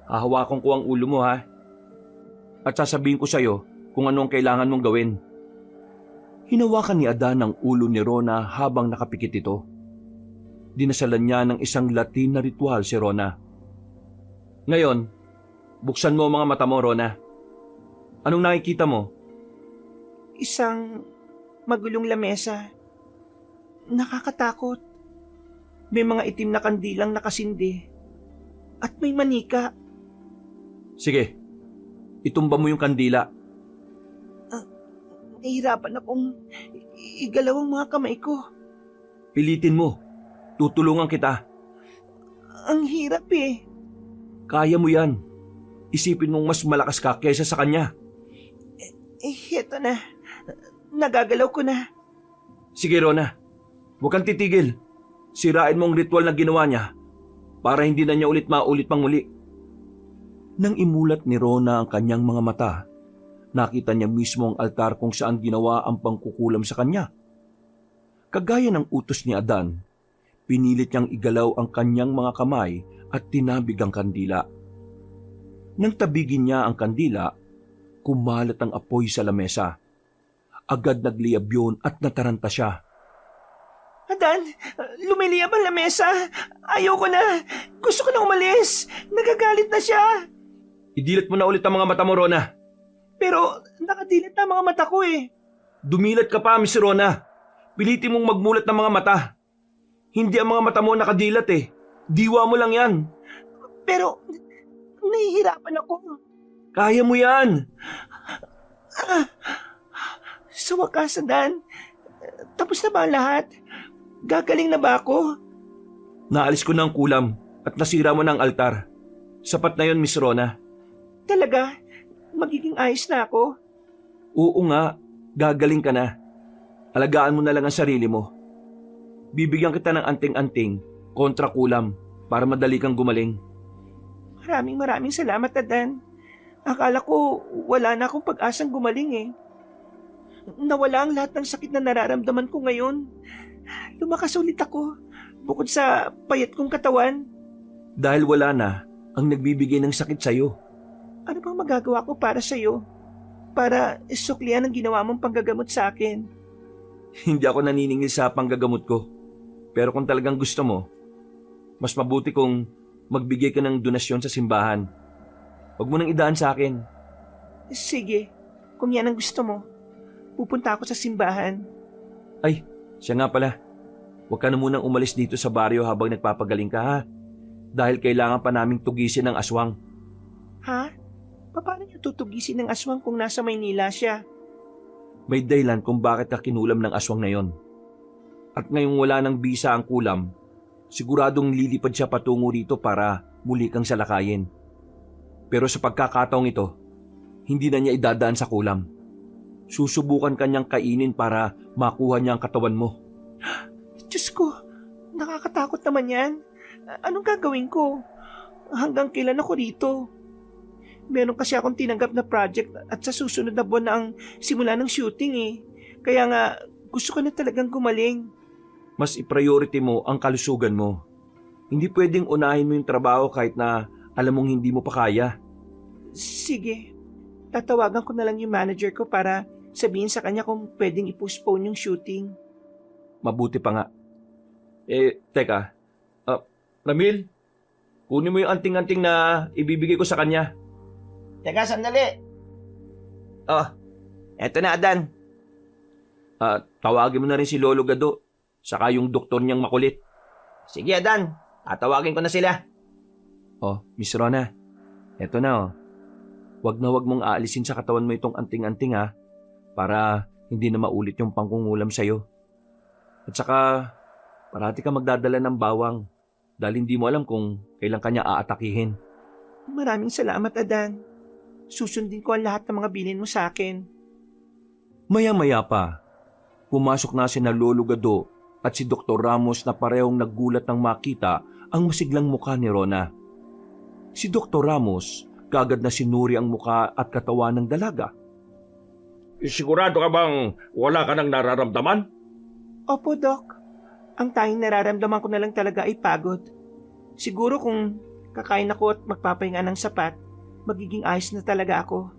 Hahawakan ko ang ulo mo ha. at sasabihin ko sa'yo kung ano ang kailangan mong gawin. Hinawakan ni Adan ang ulo ni Rona habang nakapikit ito. Dinasalan niya ng isang Latin na ritual si Rona. Ngayon, buksan mo ang mga mata mo, Rona. Anong nakikita mo? Isang magulong lamesa. Nakakatakot. May mga itim na kandilang nakasindi. At may manika. Sige, itumba mo yung kandila. Nahihirapan akong igalaw ang mga kamay ko. Pilitin mo. Tutulungan kita. Ang hirap eh. Kaya mo yan. Isipin mong mas malakas ka kaysa sa kanya. Heto na. Nagagalaw ko na. Sige, Rona. Huwag kang titigil. Sirain mo ang ritual na ginawa niya para hindi na niya ulit maulit pang muli. Nang imulat ni Rona ang kanyang mga mata, nakita niya mismo ang altar kung saan ginawa ang pangkukulam sa kanya. Kagaya ng utos ni Adan, pinilit niyang igalaw ang kanyang mga kamay at tinabig ang kandila. Nang tabigin niya ang kandila, kumalat ang apoy sa lamesa. Agad nagliyab yun at nataranta siya. Adan, lumiliyab ang lamesa. Ayoko na. Gusto ko na umalis. Nagagalit na siya. Idilat mo na ulit ang mga mata mo, Rona. Pero nakadilat na ang mga mata ko eh. Dumilat ka pa, Miss Rona. Pilitin mong magmulat ng mga mata. Hindi ang mga mata mo nakadilat eh. Diwa mo lang yan. Pero nahihirapan ako. Kaya mo yan. Sa wakas, Adan, tapos na ba ang lahat? Gagaling na ba ako? Naalis ko na ang kulam at nasira mo na ang altar. Sapat na yon, Miss Rona. Talaga? Magiging ayos na ako? Oo nga, gagaling ka na. Alagaan mo na lang ang sarili mo. Bibigyan kita ng anting-anting kontra kulam para madali kang gumaling. Maraming salamat, Adan. Akala ko wala na akong pag-asang gumaling eh. Nawala ang lahat ng sakit na nararamdaman ko ngayon. Lumakas ulit ako, bukod sa payat kong katawan. Dahil wala na ang nagbibigay ng sakit sa'yo. Ano bang magagawa ko para sa'yo? Para isuklian ang ginawa mong panggagamot sa akin. Hindi ako naniningil sa panggagamot ko. Pero kung talagang gusto mo, mas mabuti kung magbigay ka ng donasyon sa simbahan. Huwag mo nang idaan sa akin. Sige, kung yan ang gusto mo, pupunta ako sa simbahan. Ay, siya nga pala. Huwag ka na munang umalis dito sa baryo habang nagpapagaling ka ha. Dahil kailangan pa naming tugisin ang aswang. Ha? Paano niyo tutugisin ng aswang kung nasa Maynila siya? May dahilan kung bakit ka kinulam ng aswang na yon. At ngayong wala ng bisa ang kulam, siguradong lilipad siya patungo rito para muli kang salakayin. Pero sa pagkakataong ito, hindi na niya idadaan sa kulam. Susubukan kanyang kainin para makuha niya ang katawan mo. Diyos ko, nakakatakot naman yan. Anong gagawin ko? Hanggang kailan ako rito? Meron kasi akong tinanggap na project at sa susunod na buwan na ang simula ng shooting eh. Kaya nga, gusto ko na talagang gumaling. Mas i-priority mo ang kalusugan mo. Hindi pwedeng unahin mo yung trabaho kahit na alam mong hindi mo pa kaya. Sige, tatawagan ko na lang yung manager ko para sabihin sa kanya kung pwedeng i-postpone yung shooting. Mabuti pa nga. Teka. Ramil, kunin mo yung anting-anting na ibibigay ko sa kanya. Teka, sandali. Eto na, Adan. Tawagin mo na rin si Lolo Gado, saka yung doktor niyang makulit. Sige, Adan. Tatawagin ko na sila. Miss Rona, eto na Huwag na huwag mong aalisin sa katawan mo itong anting-anting ha, para hindi na maulit yung pangkungulam sa'yo. At saka, parati ka magdadala ng bawang dahil hindi mo alam kung kailan kanya aatakihin. Maraming salamat, Adan. Susundin ko ang lahat ng mga bilin mo sa akin. Maya-maya pa, pumasok na sina Lolo Gado at si Dr. Ramos na parehong naggulat nang makita ang masiglang mukha ni Rona. Si Dr. Ramos kagad na sinuri ang mukha at katawan ng dalaga. Sigurado ka bang wala ka nang nararamdaman? Opo, Doc. Ang tanging nararamdaman ko na lang talaga ay pagod. Siguro kung kakain ako at magpapahinga ng sapat, magiging ayos na talaga ako.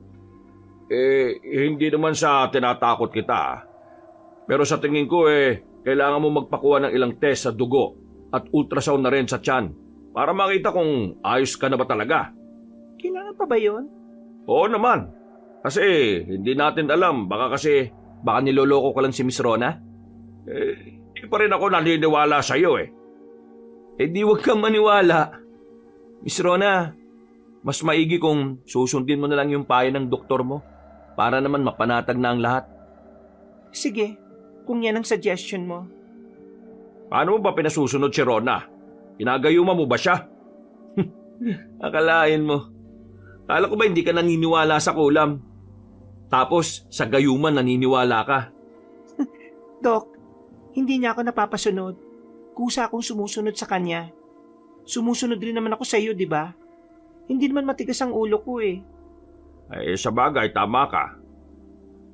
Hindi naman sa tinatakot kita. Pero sa tingin ko kailangan mo magpakuha ng ilang test sa dugo at ultrasound na rin sa tiyan para makita kung ayos ka na ba talaga. Kailangan pa ba yun? Oo naman. Kasi hindi natin alam. Baka niloloko ko lang si Miss Rona? Hindi pa rin ako naniniwala sa'yo Di wag kang maniwala. Miss Rona, mas maigi kung susundin mo na lang yung payo ng doktor mo para naman mapanatag na ang lahat. Sige, kung yan ang suggestion mo. Paano mo ba pinasusunod si Rona? Pinagayuma mo ba siya? Akalain mo. Kala ko ba hindi ka naniniwala sa kulam? Tapos sa gayuman naniniwala ka. Dok, hindi niya ako napapasunod. Kusa akong sumusunod sa kanya. Sumusunod rin naman ako sa iyo, di ba? Hindi naman matigas ang ulo ko Sa bagay, tama ka.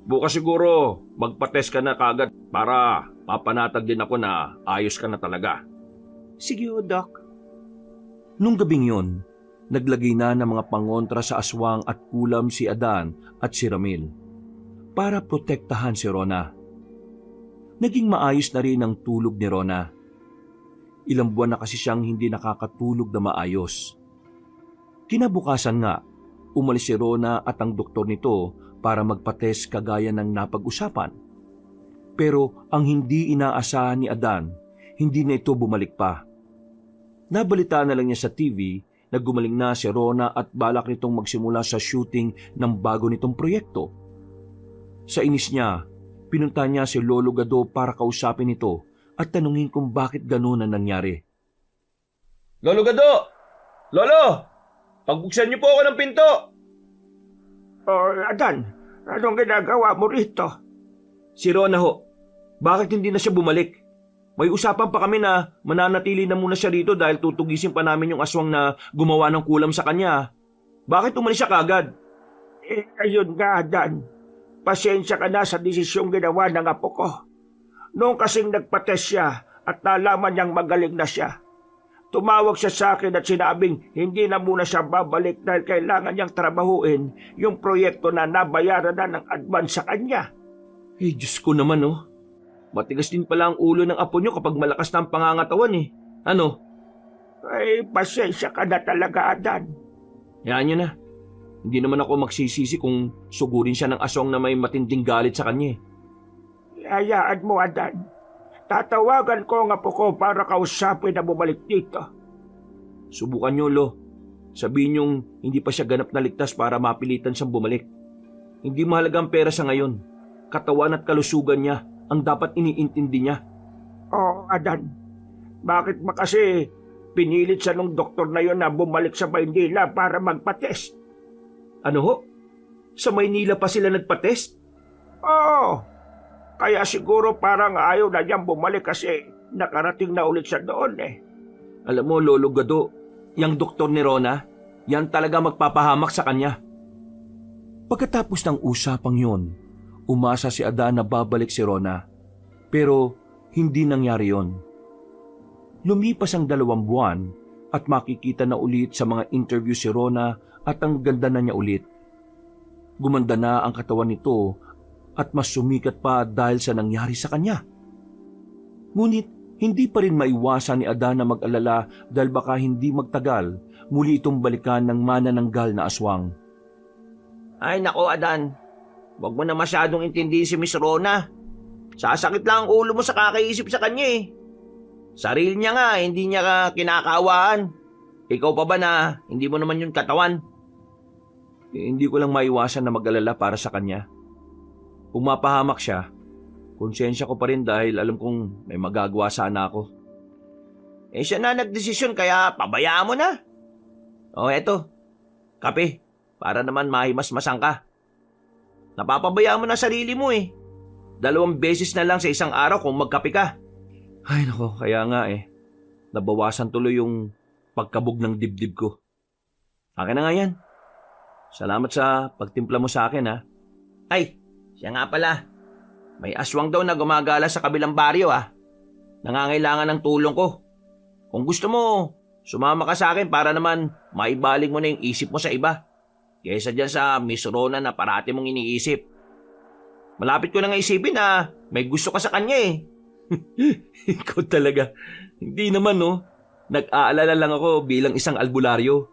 Bukas siguro magpa-test ka na kagad para mapanatag din ako na ayos ka na talaga. Sige ho, Doc. Nung gabing yon, naglagay na ng mga pangontra sa aswang at kulam si Adan at si Ramil para protektahan si Rona. Naging maayos na rin ang tulog ni Rona. Ilang buwan na kasi siyang hindi nakakatulog na maayos. Kinabukasan nga, umalis si Rona at ang doktor nito para magpa-test kagaya ng napag-usapan. Pero ang hindi inaasahan ni Adan, hindi na ito bumalik pa. Nabalita na lang niya sa TV na gumaling na si Rona at balak nitong magsimula sa shooting ng bago nitong proyekto. Sa inis niya, pinunta niya si Lolo Gado para kausapin ito at tanungin kung bakit gano'n ang nangyari. Lolo Gado! Lolo! Pagbuksan niyo po ako ng pinto! Adan, anong ginagawa mo rito? Si Rona ho, bakit hindi na siya bumalik? May usapan pa kami na mananatili na muna siya rito dahil tutugisin pa namin yung aswang na gumawa ng kulam sa kanya. Bakit umalis siya kagad? Ayun nga, Adan. Pasensya ka na sa desisyong ginawa ng apo ko. Noong kasing nagpa-test siya at nalaman niyang magaling na siya, tumawag siya sa akin at sinabing hindi na muna siya babalik dahil kailangan niyang trabahuin yung proyekto na nabayaran na ng advance sa kanya. Diyos ko naman Matigas din pala ang ulo ng apo niyo kapag malakas na ang pangangatawan Ano? Pasensya ka na talaga, Adan. Yan niyo na. Hindi naman ako magsisisi kung sugurin siya ng aswang na may matinding galit sa kanya Hayaan mo, Adan. Tatawagan ko ang apo ko para kausapin na bumalik dito. Subukan niyo, Lo. Sabihin niyong hindi pa siya ganap na ligtas para mapilitan siyang bumalik. Hindi mahalaga ang pera sa ngayon. Katawan at kalusugan niya ang dapat iniintindi niya. Adan. Bakit ba kasi pinilit siya nung doktor na yon na bumalik sa Maynila para magpa-test? Ano ho? Sa Maynila pa sila nagpa-test? Oo. Kaya siguro parang ayaw na niyang bumalik kasi nakarating na ulit siya doon Alam mo, Lolo Gado, yung doktor ni Rona, yan talaga magpapahamak sa kanya. Pagkatapos ng usapang yon, umasa si Adan na babalik si Rona. Pero hindi nangyari yon. Lumipas ang 2 buwan at makikita na ulit sa mga interview si Rona at ang ganda na niya ulit. Gumanda na ang katawan nito at mas sumikat pa dahil sa nangyari sa kanya. Ngunit hindi pa rin maiwasan ni Adan na mag-alala dahil baka hindi magtagal muli itong balikan ng manananggal na aswang. Ay nako, Adan. Huwag mo na masyadong intindihin si Miss Rona. Sasakit lang ang ulo mo sa kakaisip sa kanya Sarili niya nga, hindi niya ka kinakawaan. Ikaw pa ba na hindi mo naman yung katawan? Hindi ko lang maiwasan na mag-alala para sa kanya. Kung mapahamak siya, konsensya ko pa rin dahil alam kong may magagawa sana ako. Siya na nagdesisyon kaya pabayaan mo na. Eto. Kape. Para naman mahimas-masang ka. Napapabayaan mo na sarili mo 2 beses na lang sa isang araw kung magkape ka. Ay nako, kaya nga nabawasan tuloy yung pagkabog ng dibdib ko. Akin na nga yan. Salamat sa pagtimpla mo sa akin Ay, siya nga pala. May aswang daw na gumagala sa kabilang baryo Nangangailangan ng tulong ko. Kung gusto mo, sumama ka sa akin para naman maibaling mo na yung isip mo sa iba. kaysa dyan sa Miss Rona na parati mong iniisip. Malapit ko na nga isipin na may gusto ka sa kanya eh. Ikaw talaga. Hindi naman no. Nag-aalala lang ako bilang isang albularyo.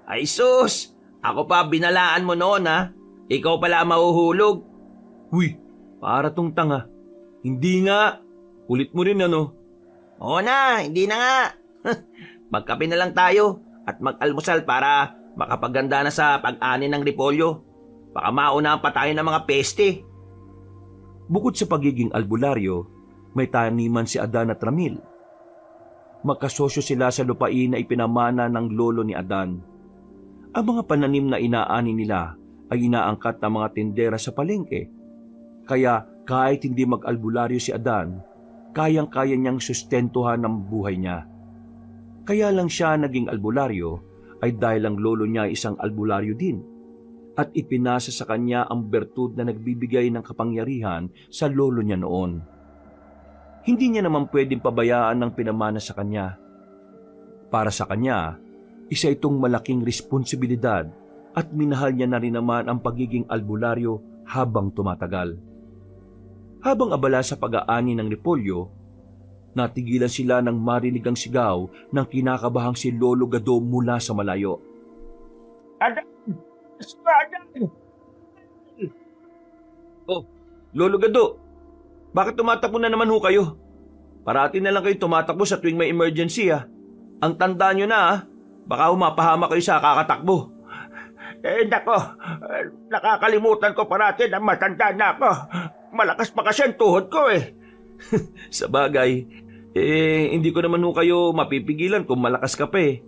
Ay sus, ako pa binalaan mo noon ha. Ikaw pala mahuhulog. Uy, para tong tanga. Hindi nga. Kulit mo rin ano. Oo na, hindi na nga. Magkape na lang tayo at mag-almusal para makapaganda na sa pag-ani ng repolyo. Baka maunahan pa tayo ng mga peste. Bukod sa pagiging albularyo, may taniman si Adan at Ramil. Magkasosyo sila sa lupain na ipinamana ng lolo ni Adan. Ang mga pananim na inaani nila ay inaangkat ng mga tindera sa palengke. Kaya kahit hindi mag-albularyo si Adan, kayang-kaya niyang sustentuhan ang buhay niya. Kaya lang siya naging albularyo ay dahil ang lolo niya ay isang albularyo din at ipinasa sa kanya ang bertud na nagbibigay ng kapangyarihan sa lolo niya noon. Hindi niya naman pwedeng pabayaan ng pinamana sa kanya. Para sa kanya, isa itong malaking responsibilidad at minahal niya na rin naman ang pagiging albularyo habang tumatagal. Habang abala sa pag-aani ng repolyo, natigilan sila nang marinig ang sigaw ng kinakabahang si Lolo Gado mula sa malayo. Adan! Adan! Oh, Lolo Gado, bakit tumatakbo na naman ho kayo? Parati na lang kayo tumatakbo sa tuwing may emergency ah. Ang tanda nyo na ah, baka humapahama kayo sa kakatakbo. Nako, nakakalimutan ko parati na matanda na ako. Malakas pa kasi ang tuhod ko eh. Sa bagay, hindi ko naman ho kayo mapipigilan kung malakas ka pa eh.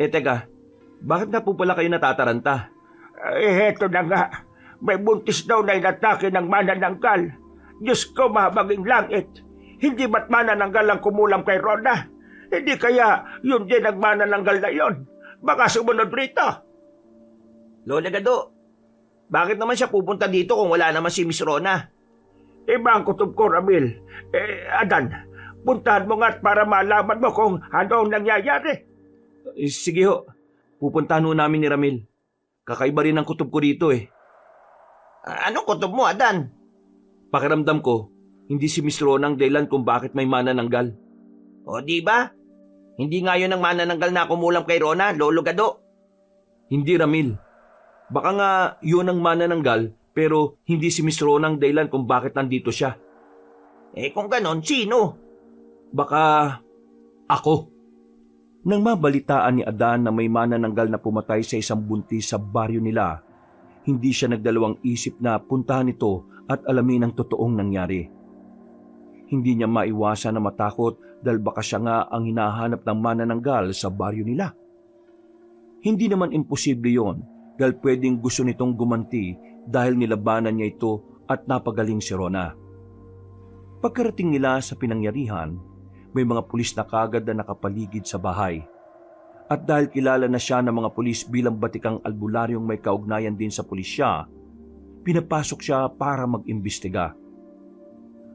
Teka, bakit nga po pala kayo natataranta? Heto na nga. May buntis daw na inatake ng manananggal. Diyos ko, mahabaging langit. Hindi ba't manananggal ang kumulam kay Rona? Hindi kaya yun din ang manananggal na yon? Baka sumunod rito. Lola Gado, bakit naman siya pupunta dito kung wala naman si Miss Rona? Iba ang kutob ko, Ramil. Adan, puntahan mo nga para malaman mo kung ano ang nangyayari. Sige ho, pupuntahan ho namin ni Ramil. Kakaiba rin ang kutob ko dito eh. Anong kutob mo, Adan? Pakiramdam ko, hindi si Miss Rona ang dahilan kung bakit may manananggal. O di ba? Hindi nga yun ang manananggal na kumulam kay Rona, Lolo Gado. Hindi Ramil. Baka nga yun ang manananggal pero hindi si Miss Rona ang dahilan kung bakit nandito siya. Kung ganon, sino? Baka ako. Nang mabalitaan ni Adan na may manananggal na pumatay sa isang buntis sa baryo nila, hindi siya nagdalawang isip na puntahan ito at alamin ang totoong nangyari. Hindi niya maiwasan na matakot dahil baka siya nga ang hinahanap ng manananggal sa baryo nila. Hindi naman imposible yon dahil pwedeng gusto nitong gumanti dahil nilabanan niya ito at napagaling si Rona. Pagkarating nila sa pinangyarihan, may mga pulis na kagad na nakapaligid sa bahay. At dahil kilala na siya ng mga pulis bilang batikang albularyong may kaugnayan din sa pulisya, pinapasok siya para mag-imbestiga.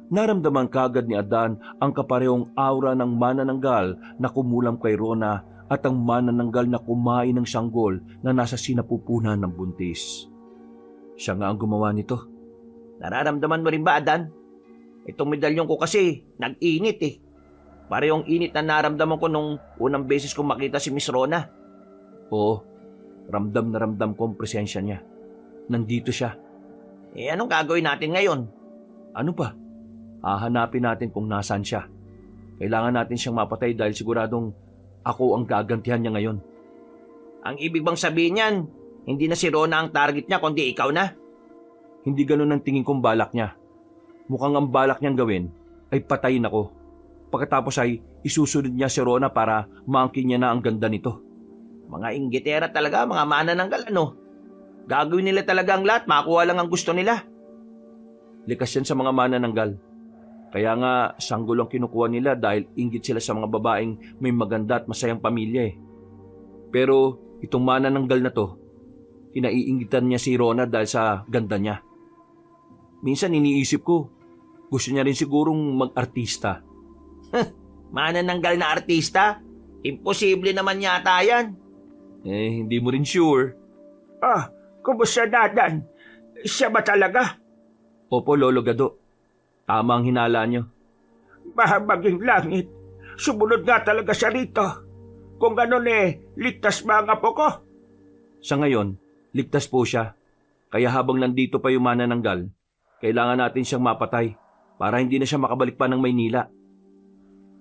Naramdaman kagad ni Adan ang kaparehong aura ng manananggal na kumulam kay Rona at ang manananggal na kumain ng sanggol na nasa sinapupunan ng buntis. Siya nga ang gumawa nito. Nararamdaman mo rin ba, Adan? Itong medalyon ko kasi, nag-init eh. Parehong init na naramdaman ko nung unang beses kong makita si Miss Rona. Oo, ramdam na ramdam ko ang presensya niya. Nandito siya. Anong gagawin natin ngayon? Ano pa? Hahanapin natin kung nasaan siya. Kailangan natin siyang mapatay dahil siguradong ako ang gagantihan niya ngayon. Ang ibig bang sabihin niyan, hindi na si Rona ang target niya kundi ikaw na? Hindi ganun ang tingin kong balak niya. Mukhang ang balak niyang gawin ay patayin ako. Pagkatapos ay isusunod niya si Rona para maangkin niya na ang ganda nito. Mga inggitera talaga, mga manananggal ano? Gagawin nila talaga ang lahat, makuha lang ang gusto nila. Likas yan sa mga manananggal. Kaya nga sanggol ang kinukuha nila dahil inggit sila sa mga babaeng may maganda at masayang pamilya eh. Pero itong manananggal na to, kinaiinggitan niya si Rona dahil sa ganda niya. Minsan iniisip ko, gusto niya rin sigurong mag-artista. Manananggal na artista? Imposible naman yata yan. Hindi mo rin sure. Kumusta na, Adan? Siya ba talaga? Opo, Lolo Gado. Tama ang hinala nyo. Mahabaging langit. Sumunod nga talaga siya rito. Kung ganon ligtas ba ang apo ko? Sa ngayon, ligtas po siya. Kaya habang nandito pa yung manananggal, kailangan natin siyang mapatay para hindi na siya makabalik pa ng Maynila.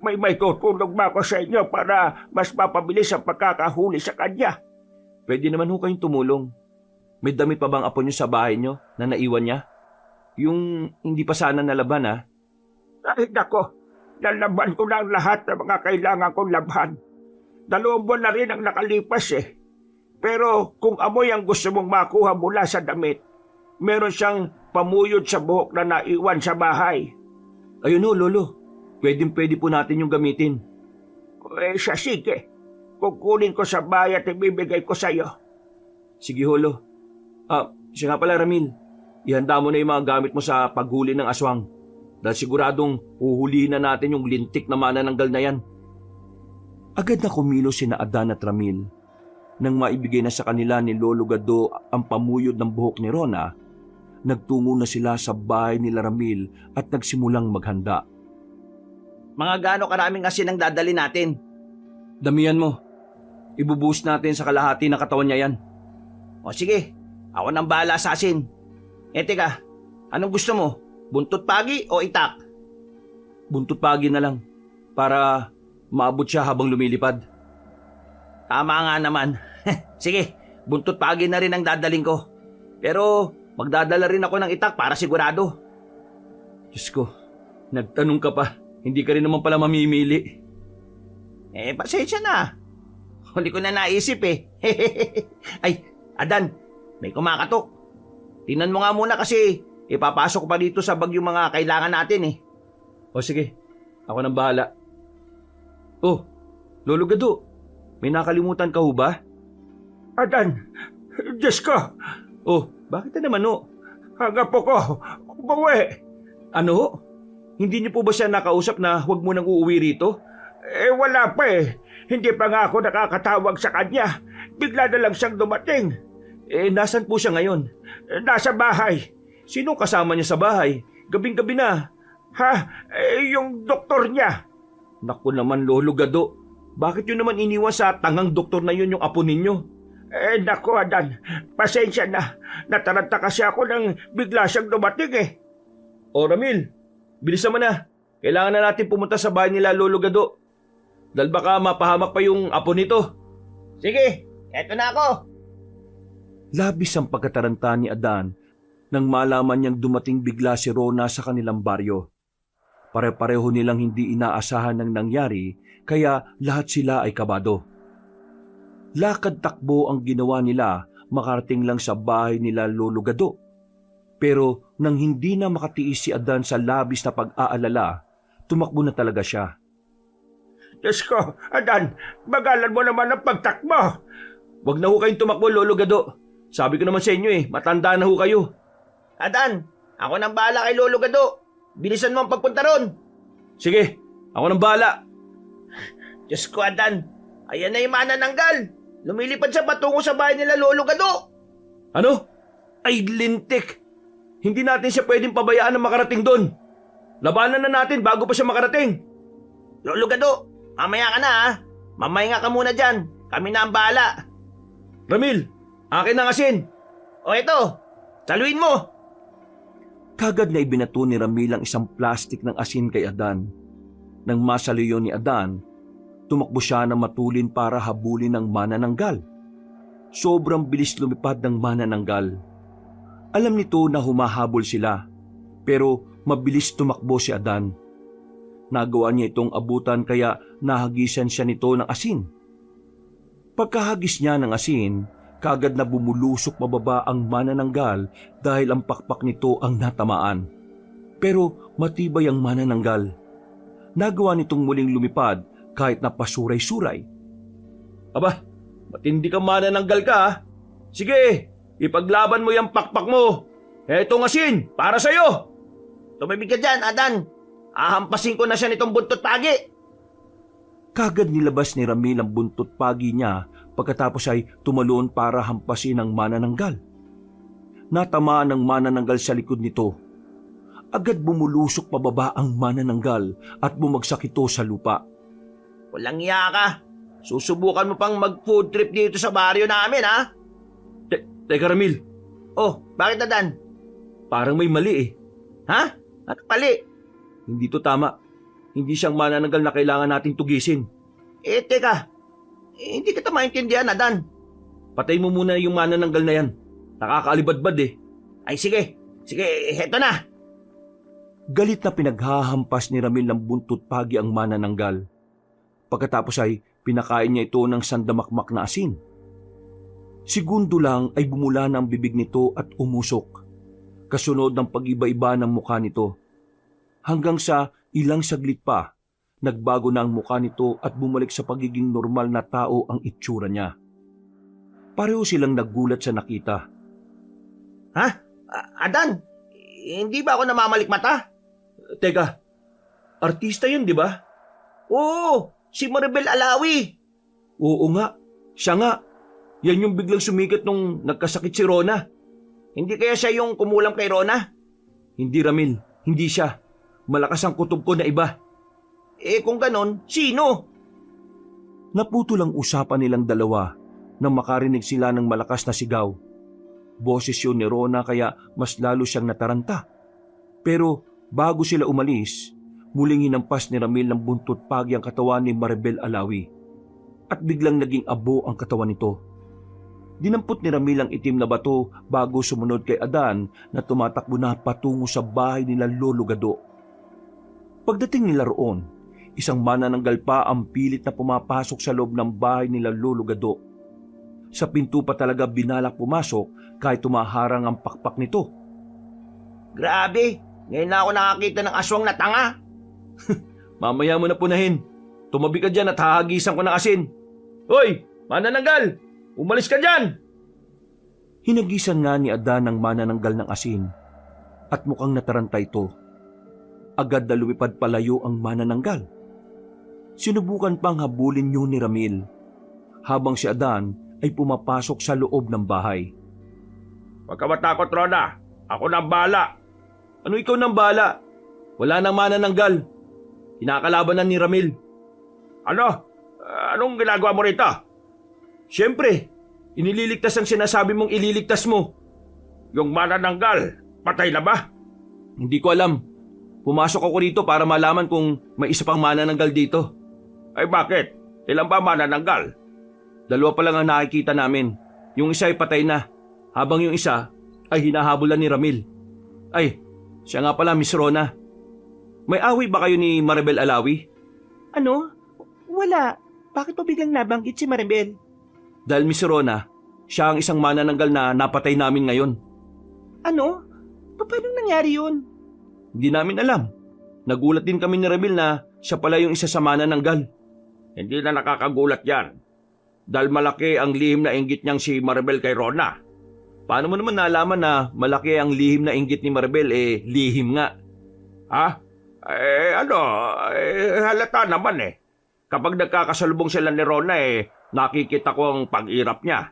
May tutulong ba ako sa inyo para mas mapabilis ang pagkakahuli sa kanya? Pwede naman ho kayong tumulong. May damit pa bang apo nyo sa bahay nyo na naiwan niya? Yung hindi pa sana nalaban Ay nako, nalaban ko na ang lahat ng mga kailangan kong labhan. 2 buwan na rin ang nakalipas Pero kung amoy ang gusto mong makuha mula sa damit, meron siyang pamuyod sa buhok na naiwan sa bahay. Ayun ho, Lolo. Pwede po natin yung gamitin. Siya sige. Kukunin ko sa bahay at ibibigay ko sa iyo. Sige, Holo. Siya nga pala, Ramil. Ihanda mo na yung mga gamit mo sa paghuli ng aswang. Dahil siguradong huhulihin na natin yung lintik na manananggal na yan. Agad na kumilos sina Adan at Ramil. Nang maibigay na sa kanila ni Lolo Gado ang pamuyod ng buhok ni Rona, nagtungo na sila sa bahay nila Ramil at nagsimulang maghanda. Mga gaano karaming asin ang dadali natin? Damihan mo. Ibubuhos natin sa kalahati ng katawan niya yan. O sige, ako nang bahala sa asin. Teka, anong gusto mo? Buntot pagi o itak? Buntot pagi na lang para maabot siya habang lumilipad. Tama nga naman. Sige, buntot pagi na rin ang dadaling ko. Pero magdadala rin ako ng itak para sigurado. Diyos ko, nagtanong ka pa. Hindi ka rin naman pala mamimili. Pasensya na. Huli ko na naisip Ay, Adan, may kumakatok. Tingnan mo nga muna kasi ipapasok ko pa dito sa bag yung mga kailangan natin O sige, ako nang bahala. Oh, Lolo Gado, may nakalimutan ka ho ba? Adan, Diyos ko, Oh, bakit na naman ang apo ko, umuwi. Ano? Hindi niyo po ba siya nakausap na huwag mo nang uuwi rito? Wala pa Hindi pa nga ako nakakatawag sa kanya. Bigla na lang siyang dumating. Nasan po siya ngayon? Nasa bahay. Sino kasama niya sa bahay? Gabing-gabi na. Yung doktor niya. Naku naman, Lolo Gado. Bakit yun naman iniwan sa tangang doktor na yun yung apo ninyo? Naku, Adan. Pasensya na. Nataranta kasi ako nang bigla siyang dumating O Ramil, bilisan mo na. Kailangan na natin pumunta sa bahay nila Lolo Gado. Dahil baka mapahamak pa yung apo nito. Sige, eto na ako. Labis ang pagkataranta ni Adan nang malaman niyang dumating bigla si Rona sa kanilang baryo. Pare-pareho nilang hindi inaasahan ng nangyari kaya lahat sila ay kabado. Lakad takbo ang ginawa nila makarating lang sa bahay nila Lolo Gado. Pero nang hindi na makatiis si Adan sa labis na pag-aalala, tumakbo na talaga siya. Diyos ko, Adan, bagalan mo naman ang pagtakbo. Wag na ho kayong tumakbo, Lolo Gado. Sabi ko naman sa inyo matanda na ho kayo. Adan, ako nang bahala kay Lolo Gado. Bilisan mo ang pagpunta ron. Sige, ako nang bahala. Diyos ko, Adan, ayan na yung manananggal. Lumilipad siya patungo sa bahay nila Lolo Gado. Ano? Ay, lintik. Hindi natin siya pwedeng pabayaan na makarating doon. Labanan na natin bago pa siya makarating. Lolo Gado, mamaya ka na Mamahinga ka muna dyan. Kami na ang bahala. Ramil, akin ang asin. O ito, saluin mo. Kagad na ibinato ni Ramil ang isang plastik ng asin kay Adan. Nang masaliyo ni Adan, tumakbo siya na matulin para habulin ng manananggal. Sobrang bilis lumipad ng manananggal. Alam nito na humahabol sila, pero mabilis tumakbo si Adan. Nagawa niya itong abutan kaya nahagisan siya nito ng asin. Pagkahagis niya ng asin, kagad na bumulusok pababa ang manananggal dahil ang pakpak nito ang natamaan. Pero matibay ang manananggal. Nagawa nitong muling lumipad kahit na pasuray-suray. Aba, matindi kang manananggal ka Sige, ipaglaban mo yung pakpak mo. Etong asin, para sa'yo. Tumibig ka dyan, Adan. Ahampasin ko na siya nitong buntot pagi. Kagad nilabas ni Ramil ang buntot pagi niya pagkatapos ay tumalon para hampasin ang manananggal. Natamaan ng manananggal sa likod nito. Agad bumulusok pababa ang manananggal at bumagsak ito sa lupa. Walang iya ka. Susubukan mo pang mag-food trip dito sa baryo namin, ha? Teka Ramil, Oh, bakit Adan? parang may mali eh. Ha? Ano pali? Hindi to tama. Hindi siyang manananggal na kailangan nating tugisin. Teka. Hindi kita maintindihan, Adan. Patay mo muna yung manananggal na yan. Nakakaalibadbad eh. Ay, sige. Sige, heto na. Galit na pinaghahampas ni Ramil ng buntot pagi ang manananggal. Pagkatapos ay pinakain niya ito ng sandamakmak na asin. Segundo lang ay bumula na ang bibig nito at umusok. Kasunod ng pag-iba-iba ng mukha nito. Hanggang sa ilang saglit pa, nagbago na ang mukha nito at bumalik sa pagiging normal na tao ang itsura niya. Pareho silang naggulat sa nakita. Ha? Adan, hindi ba ako namamalikmata? Teka, artista yun di ba? Oo, si Maribel Alawi. Oo nga, siya nga. Yan yung biglang sumikat nung nagkasakit si Rona. Hindi kaya siya yung kumulam kay Rona? Hindi Ramil, hindi siya. Malakas ang kutob ko na iba. Kung ganon, sino? Naputol ang usapan nilang dalawa nang makarinig sila ng malakas na sigaw. Boses yun ni Rona kaya mas lalo siyang nataranta. Pero bago sila umalis, muling hinampas ni Ramil ng buntot pagi ang katawan ni Maribel Alawi. At biglang naging abo ang katawan nito. Dinampot ni Ramil ang itim na bato bago sumunod kay Adan na tumatakbo na patungo sa bahay nila Lolo Gado. Pagdating nila roon, isang manananggal pa ang pilit na pumapasok sa loob ng bahay nila Lolo Gado. Sa pinto pa talaga binalak pumasok kahit tumaharang ang pakpak nito. Grabe, ngayon na ako nakakita ng aswang na tanga. Mamaya mo na punahin. Tumabi ka dyan at hahagisan ko ng asin. Hoy, manananggal! Umalis ka dyan! Hinagisan nga ni Adan ang manananggal ng asin at mukhang nataranta ito. Agad na lumipad palayo ang manananggal. Sinubukan pang habulin yun ni Ramil habang si Adan ay pumapasok sa loob ng bahay. Huwag ka matakot, Rona. Ako na ang bahala. Ano ikaw nang bala? Wala nang manananggal. Kinakalabanan ni Ramil. Ano? Anong ginagawa mo rito? Siyempre, inililigtas ang sinasabi mong ililigtas mo. Yung manananggal, patay na ba? Hindi ko alam. Pumasok ako dito para malaman kung may isa pang manananggal dito. Ay bakit? Ilan ba manananggal? Dalawa pa lang ang nakikita namin. Yung isa ay patay na, habang yung isa ay hinahabulan ni Ramil. Ay, siya nga pala, Miss Rona. May away ba kayo ni Maribel Alawi? Ano? Wala. Bakit pa biglang nabanggit si Maribel? Dahil Miss Rona, siya ang isang manananggal na napatay namin ngayon. Ano? Paano nangyari yun? Hindi namin alam. Nagulat din kami ni Ramil na siya pala yung isa sa manananggal. Hindi na nakakagulat yan. Dahil malaki ang lihim na inggit niyang si Maribel kay Rona. Paano mo naman nalaman na malaki ang lihim na inggit ni Maribel lihim nga? Ha? Halata naman eh. Kapag nagkakasalubong sila ni Rona nakikita ko ang pag-irap niya.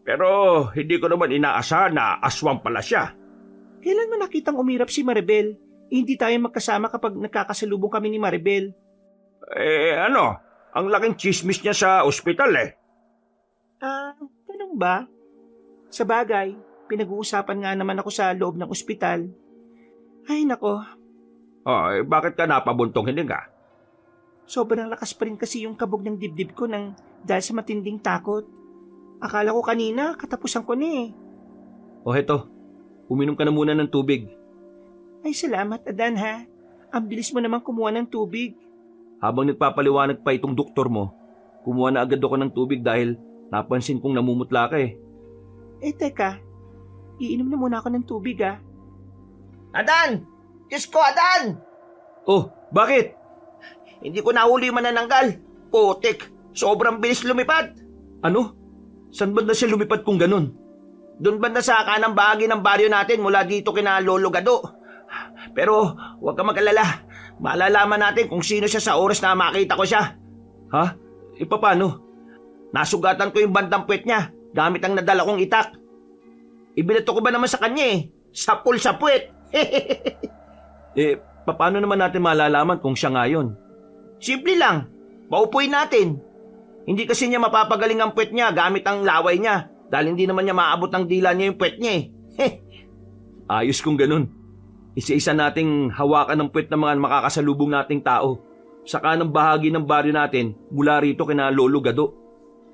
Pero hindi ko naman inaasahan na aswang pala siya. Kailan mo nakitang umirap si Maribel? Hindi tayo magkasama kapag nagkakasalubong kami ni Maribel. Ang laking chismis niya sa ospital eh. Ganun ba? Sa bagay, pinag-uusapan nga naman ako sa loob ng ospital. Ay nako, Bakit ka napabuntong hininga? sobrang lakas pa rin kasi yung kabog ng dibdib ko dahil sa matinding takot. Akala ko kanina katapusan ko na eh. O heto, uminom ka na muna ng tubig. Ay salamat Adan ha. Ang bilis mo naman kumuha ng tubig. Habang nagpapaliwanag pa itong doktor mo, kumuha na agad ako ng tubig dahil napansin kong namumutla ka eh. Teka, iinom na muna ako ng tubig ah. Adan! Diyos ko, Adan! Oh, bakit? Hindi ko nahuli yung manananggal. Putik, sobrang bilis lumipad. Ano? Saan ba na siya lumipad kung ganun? Doon banda sa kanang bahagi ng baryo natin mula dito kina Lolo Gado. Pero huwag ka mag-alala. Malalaman natin kung sino siya sa oras na makita ko siya. Ha? E paano? Nasugatan ko yung bandang puwet niya gamit ang nadala kong itak. Ibinato ko ba naman sa kanya eh? Sapul sa puwet. Eh, paano naman natin malalaman kung siya nga yun? Simple lang. Paupuin natin. Hindi kasi niya mapapagaling ang puwet niya gamit ang laway niya dahil hindi naman niya maabot ng dila niya yung puwet niya eh. Ayos kung ganun. Isa-isa nating hawakan ng puwet ng mga makakasalubong nating tao. Sa kanang bahagi ng baryo natin mula rito kina Lolo Gado.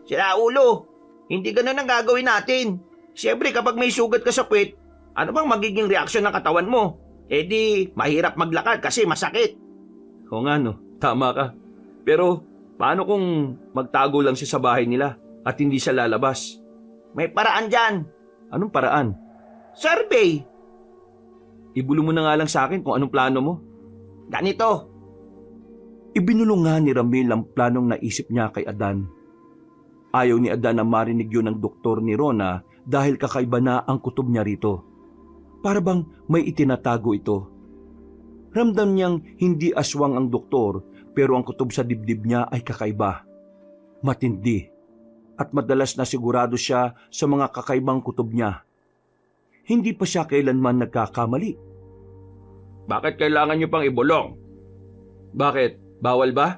Sira ulo. Hindi ganun ang gagawin natin. Siyempre kapag may sugat ka sa puwet, ano bang magiging reaksyon ng katawan mo? Eh di, mahirap maglakad kasi masakit. Oo nga no, tama ka. Pero paano kung magtago lang siya sa bahay nila at hindi siya lalabas? May paraan dyan. Anong paraan? Survey. Ibulong mo na nga lang sa akin kung anong plano mo. Ganito. Ibinulong nga ni Ramil ang planong naisip niya kay Adan. Ayaw ni Adan na marinig yun ng doktor ni Rona dahil kakaiba na ang kutob niya rito. Para bang may itinatago ito. Ramdam niyang hindi aswang ang doktor pero ang kutob sa dibdib niya ay kakaiba. Matindi. At madalas na sigurado siya sa mga kakaibang kutob niya. Hindi pa siya kailanman nagkakamali. Bakit kailangan nyo pang ibulong? Bakit? Bawal ba?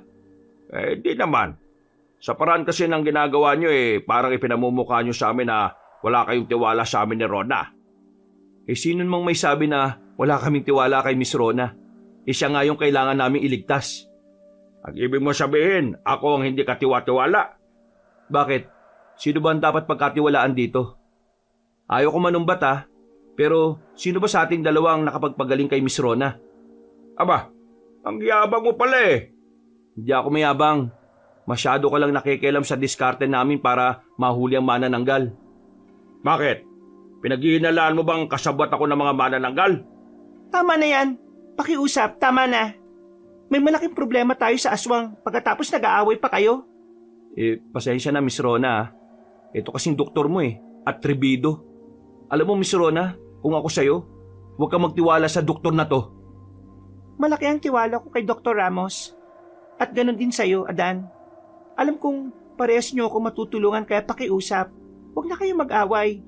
Eh, di naman. Sa paraan kasi ng ginagawa nyo parang ipinamumukha nyo sa amin na wala kayong tiwala sa amin ni Rona. Eh sino mang may sabi na wala kaming tiwala kay Miss Rona? Eh siya nga yung kailangan naming iligtas. Ang ibig mo sabihin, ako ang hindi katiwa-tiwala. Bakit? Sino ba ang dapat pagkatiwalaan dito? Ayaw ko manumbat pero sino ba sa ating dalawang nakapagpagaling kay Miss Rona? Aba, ang yabang mo pala eh. Hindi ako mayabang. Masyado ka lang nakikialam sa diskarte namin para mahuli ang manananggal. Bakit? Pinaghihinalaan mo bang kasabwat ako ng mga manananggal? Tama na yan. Pakiusap, tama na. May malaking problema tayo sa aswang pagkatapos nag-aaway pa kayo. Eh, pasensya na Miss Rona. Ito kasing doktor mo atrebido. Alam mo Miss Rona, kung ako sa'yo, huwag kang magtiwala sa doktor na to. Malaki ang tiwala ko kay Dr. Ramos. At ganun din sa'yo, Adan. Alam kong parehas niyo ako matutulungan kaya pakiusap. Huwag na kayong mag-away.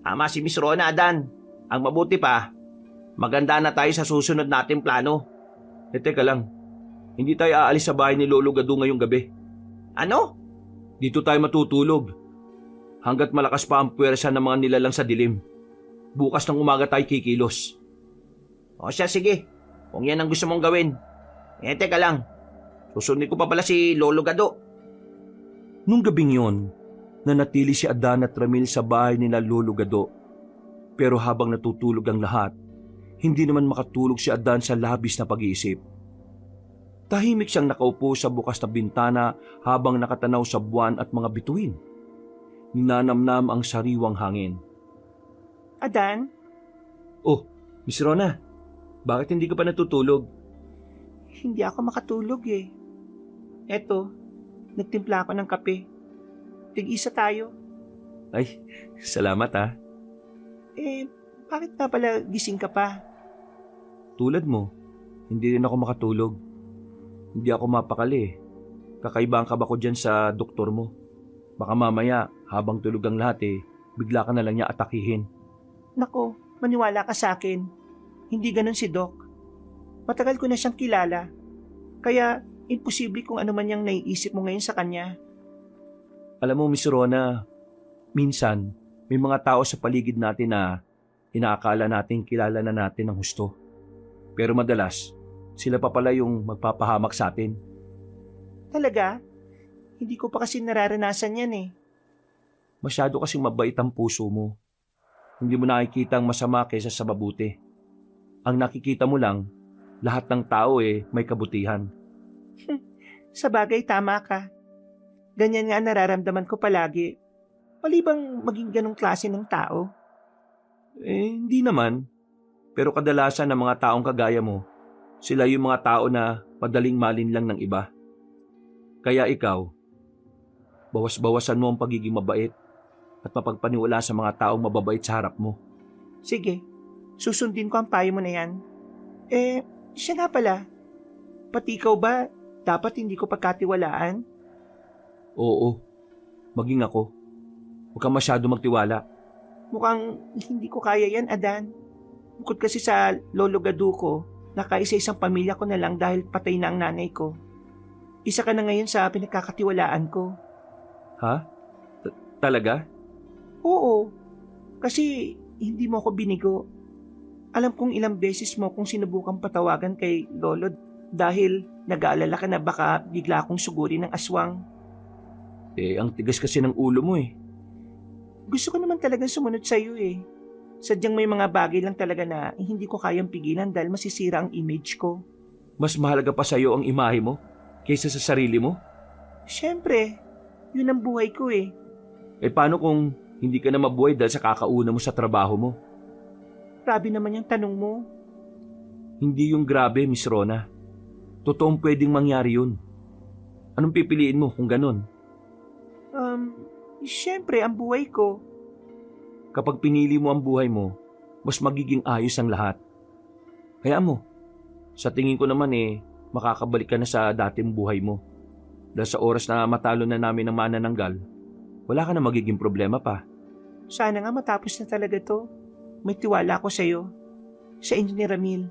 Tama si Miss Rona, Adan. Ang mabuti pa, maganda na tayo sa susunod nating plano. Eh teka lang, hindi tayo aalis sa bahay ni Lolo Gado ngayong gabi. Ano? Dito tayo matutulog. Hanggat malakas pa ang puwersa ng mga nilalang sa dilim. Bukas ng umaga tayo kikilos. O siya, sige. Kung yan ang gusto mong gawin. Eh, teka lang. Susunod ko pa pala si Lolo Gado. Nung gabing yon, nanatili si Adan at Ramil sa bahay nila Lolo Gado. Pero habang natutulog ang lahat, hindi naman makatulog si Adan sa labis na pag-iisip. Tahimik siyang nakaupo sa bukas na bintana habang nakatanaw sa buwan at mga bituin. Ninanamnam ang sariwang hangin. Adan, Oh, Miss Rona, bakit hindi ka pa natutulog? hindi ako makatulog eh. Eto, nagtimpla ako ng kape. Tig-isa tayo. Ay, salamat Eh, bakit na pala gising ka pa? Tulad mo, hindi rin ako makatulog. Hindi ako mapakali. Kakaiba ang kaba ko dyan sa doktor mo. Baka mamaya, habang tulog ang lahat bigla ka na lang niya atakihin. Nako, maniwala ka sa akin. Hindi ganun si Doc. Matagal ko na siyang kilala. Kaya, imposible kung ano man yung naiisip mo ngayon sa kanya. Alam mo, Miss Rona, minsan, may mga tao sa paligid natin na inaakala natin kilala na natin ng husto. Pero madalas, sila pa pala yung magpapahamak sa atin. Talaga? Hindi ko pa kasi nararanasan yan eh. Masyado kasing mabait ang puso mo. Hindi mo nakikita ang masama kaysa sa mabuti. Ang nakikita mo lang, lahat ng tao may kabutihan. Sa bagay, tama ka. Ganyan nga nararamdaman ko palagi. Mali bang maging ganong klase ng tao? Hindi naman. Pero kadalasan ng mga taong kagaya mo, sila yung mga tao na madaling malinlang ng iba. Kaya ikaw, bawas-bawasan mo ang pagiging mabait at mapagpaniwala sa mga taong mababait sa harap mo. Sige, susundin ko ang payo mo na yan. Siya nga pala. Pati ikaw ba, Dapat hindi ko pagkatiwalaan. Oo, maging ako. Huwag kang masyado magtiwala. Mukhang hindi ko kaya yan, Adan. Bukod kasi sa lolo Gadu ko, nakaisa-isang pamilya ko na lang dahil patay na ang nanay ko. Isa ka na ngayon sa pinagkakatiwalaan ko. Ha? Talaga? Oo, kasi hindi mo ako binigo. Alam kong ilang beses mo kung sinubukang patawagan kay lolo dahil nag-aalala ka na baka bigla akong sugurin ng aswang. Ang tigas kasi ng ulo mo eh. Gusto ko naman talagang sumunod sa iyo eh. Sadyang may mga bagay lang talaga na hindi ko kayang pigilan dahil masisira ang image ko. Mas mahalaga pa sa'yo ang imahe mo kaysa sa sarili mo? Siyempre, yun ang buhay ko eh. Paano kung hindi ka na mabuhay dahil sa kakauna mo sa trabaho mo? Grabe naman yung tanong mo. Hindi yung grabe, Miss Rona. Totoong pwedeng mangyari yun. Anong pipiliin mo kung ganun? Siyempre, ang buhay ko. Kapag pinili mo ang buhay mo, mas magiging ayos ang lahat. Kaya mo, sa tingin ko naman makakabalik ka na sa dating buhay mo. Dahil sa oras na matalo na namin ng manananggal, wala ka na magiging problema pa. Sana nga matapos na talaga to. May tiwala ko sa iyo. Sa inyo ni Ramil.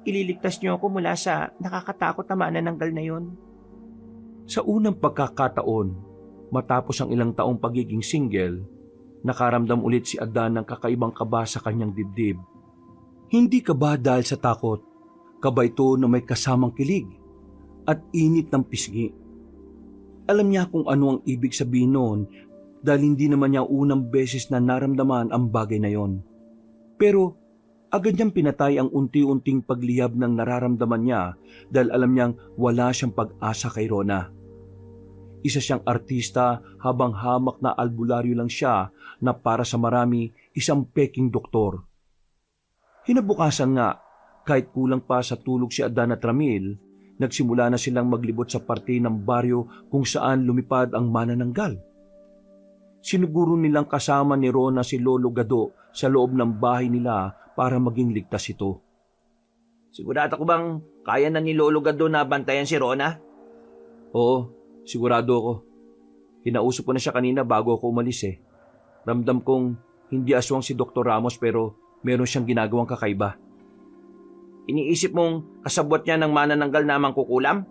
Ililigtas niyo ako mula sa nakakatakot na manananggal na yon. Sa unang pagkakataon, matapos ang ilang taong pagiging single, nakaramdam ulit si Adan ng kakaibang kaba sa kanyang dibdib. Hindi kaba dahil sa takot, kaba ito na may kasamang kilig at init ng pisngi. Alam niya kung ano ang ibig sabihin noon dahil hindi naman niya unang beses na naramdaman ang bagay na yon. Pero agad niyang pinatay ang unti-unting pagliyab ng nararamdaman niya dahil alam niyang wala siyang pag-asa kay Rona. Isa siyang artista habang hamak na albularyo lang siya na para sa marami isang peking doktor. Hinabukasan nga, kahit kulang pa sa tulog si Adan at Ramil, nagsimula na silang maglibot sa parte ng baryo kung saan lumipad ang manananggal. Sinuguro nilang kasama ni Rona si Lolo Gado sa loob ng bahay nila para maging ligtas ito. Sigurado ko bang kaya na ni Lolo Gado na bantayan si Rona? Oo, sigurado ako. Kinausap ko na siya kanina bago ako umalis eh. Ramdam kong hindi aswang si Dr. Ramos pero meron siyang ginagawang kakaiba. Iniisip mong kasabwat niya ng manananggal na mangkukulam?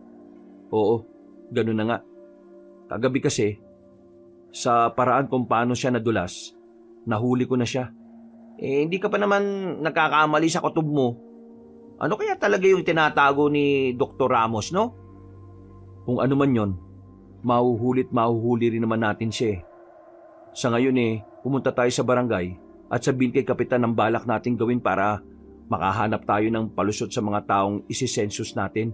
Oo, ganun na nga. Kagabi kasi, sa paraan kung paano siya nadulas, nahuli ko na siya. Hindi ka pa naman nagkakamali sa kutob mo. Ano kaya talaga yung tinatago ni Dr. Ramos, no? Kung ano man yon, mahuhuli rin naman natin siya eh. Sa ngayon pumunta tayo sa barangay at sabihin kay kapitan ng balak nating gawin para makahanap tayo ng palusot sa mga taong isisensus natin.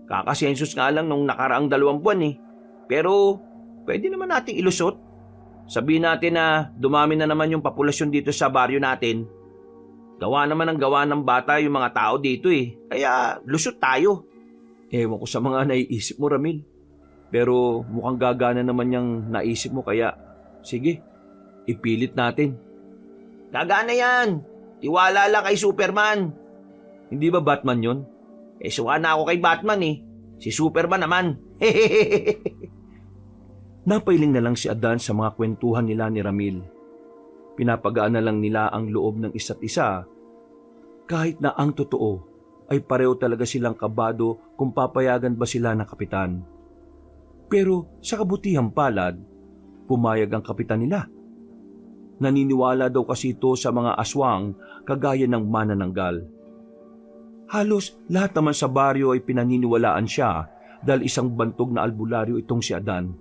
Kakasensus nga lang nung nakaraang 2 buwan eh. Pero pwede naman nating ilusot. Sabihin natin na dumami na naman yung populasyon dito sa baryo natin. Gawa naman ng gawa ng bata yung mga tao dito eh. Kaya lusot tayo. Ewan ko sa mga naiisip mo, Ramil. Pero mukhang gagana naman yung naisip mo kaya sige, ipilit natin. Gagana yan. Tiwala lang kay Superman. Hindi ba Batman yon? Suwa na ako kay Batman eh. Si Superman naman. Napailing na lang si Adan sa mga kwentuhan nila ni Ramil. Pinapagaan na lang nila ang loob ng isa't isa. Kahit na ang totoo ay pareho talaga silang kabado kung papayagan ba sila ng kapitan. Pero sa kabutihang palad, pumayag ang kapitan nila. Naniniwala daw kasi ito sa mga aswang kagaya ng manananggal. Halos lahat naman sa baryo ay pinaniniwalaan siya dahil isang bantog na albularyo itong si Adan.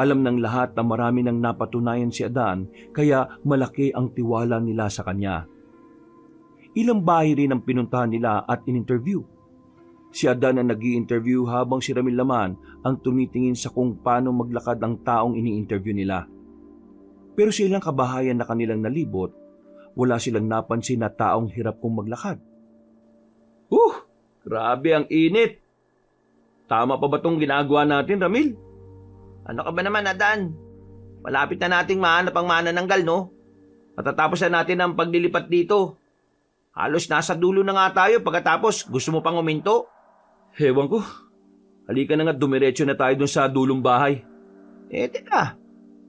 Alam ng lahat na marami nang napatunayan si Adan kaya malaki ang tiwala nila sa kanya. Ilang bahay rin ang pinuntahan nila at in-interview. Si Adan ang nag-i-interview habang si Ramil naman ang tumitingin sa kung paano maglakad ang taong ini-interview nila. Pero sa ilang kabahayan na kanilang nalibot, wala silang napansin na taong hirap kong maglakad. Grabe ang init. Tama pa ba itong ginagawa natin, Ramil? Ano ka ba naman, Adan? Malapit na nating mahanap ang manananggal, no? Matatapos na natin ang paglilipat dito. Halos nasa dulo na nga tayo pagkatapos gusto mo pang uminto? Ewan ko, Halika na nga, dumiretso na tayo dun sa dulong bahay. Teka,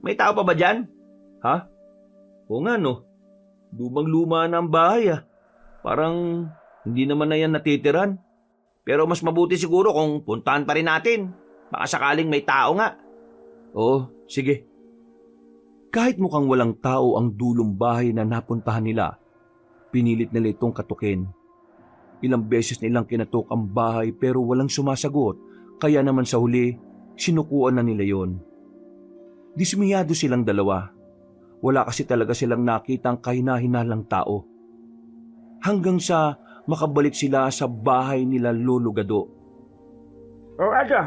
may tao pa ba dyan? Ha? Oo nga no. Lumang-luma na ang bahay ah. Parang hindi naman na yan natitiran. Pero mas mabuti siguro kung puntahan pa rin natin. Baka sakaling may tao nga. Oo, sige. Kahit mukhang walang tao ang dulong bahay na napuntahan nila, pinilit nila itong katukin. Ilang beses nilang kinatok ang bahay pero walang sumasagot, kaya naman sa huli, sinukuan na nila yon. Dismiyado silang dalawa. Wala kasi talaga silang nakitang kahina-hinalang tao. Hanggang sa makabalik sila sa bahay nila Lolo Gado. O ano?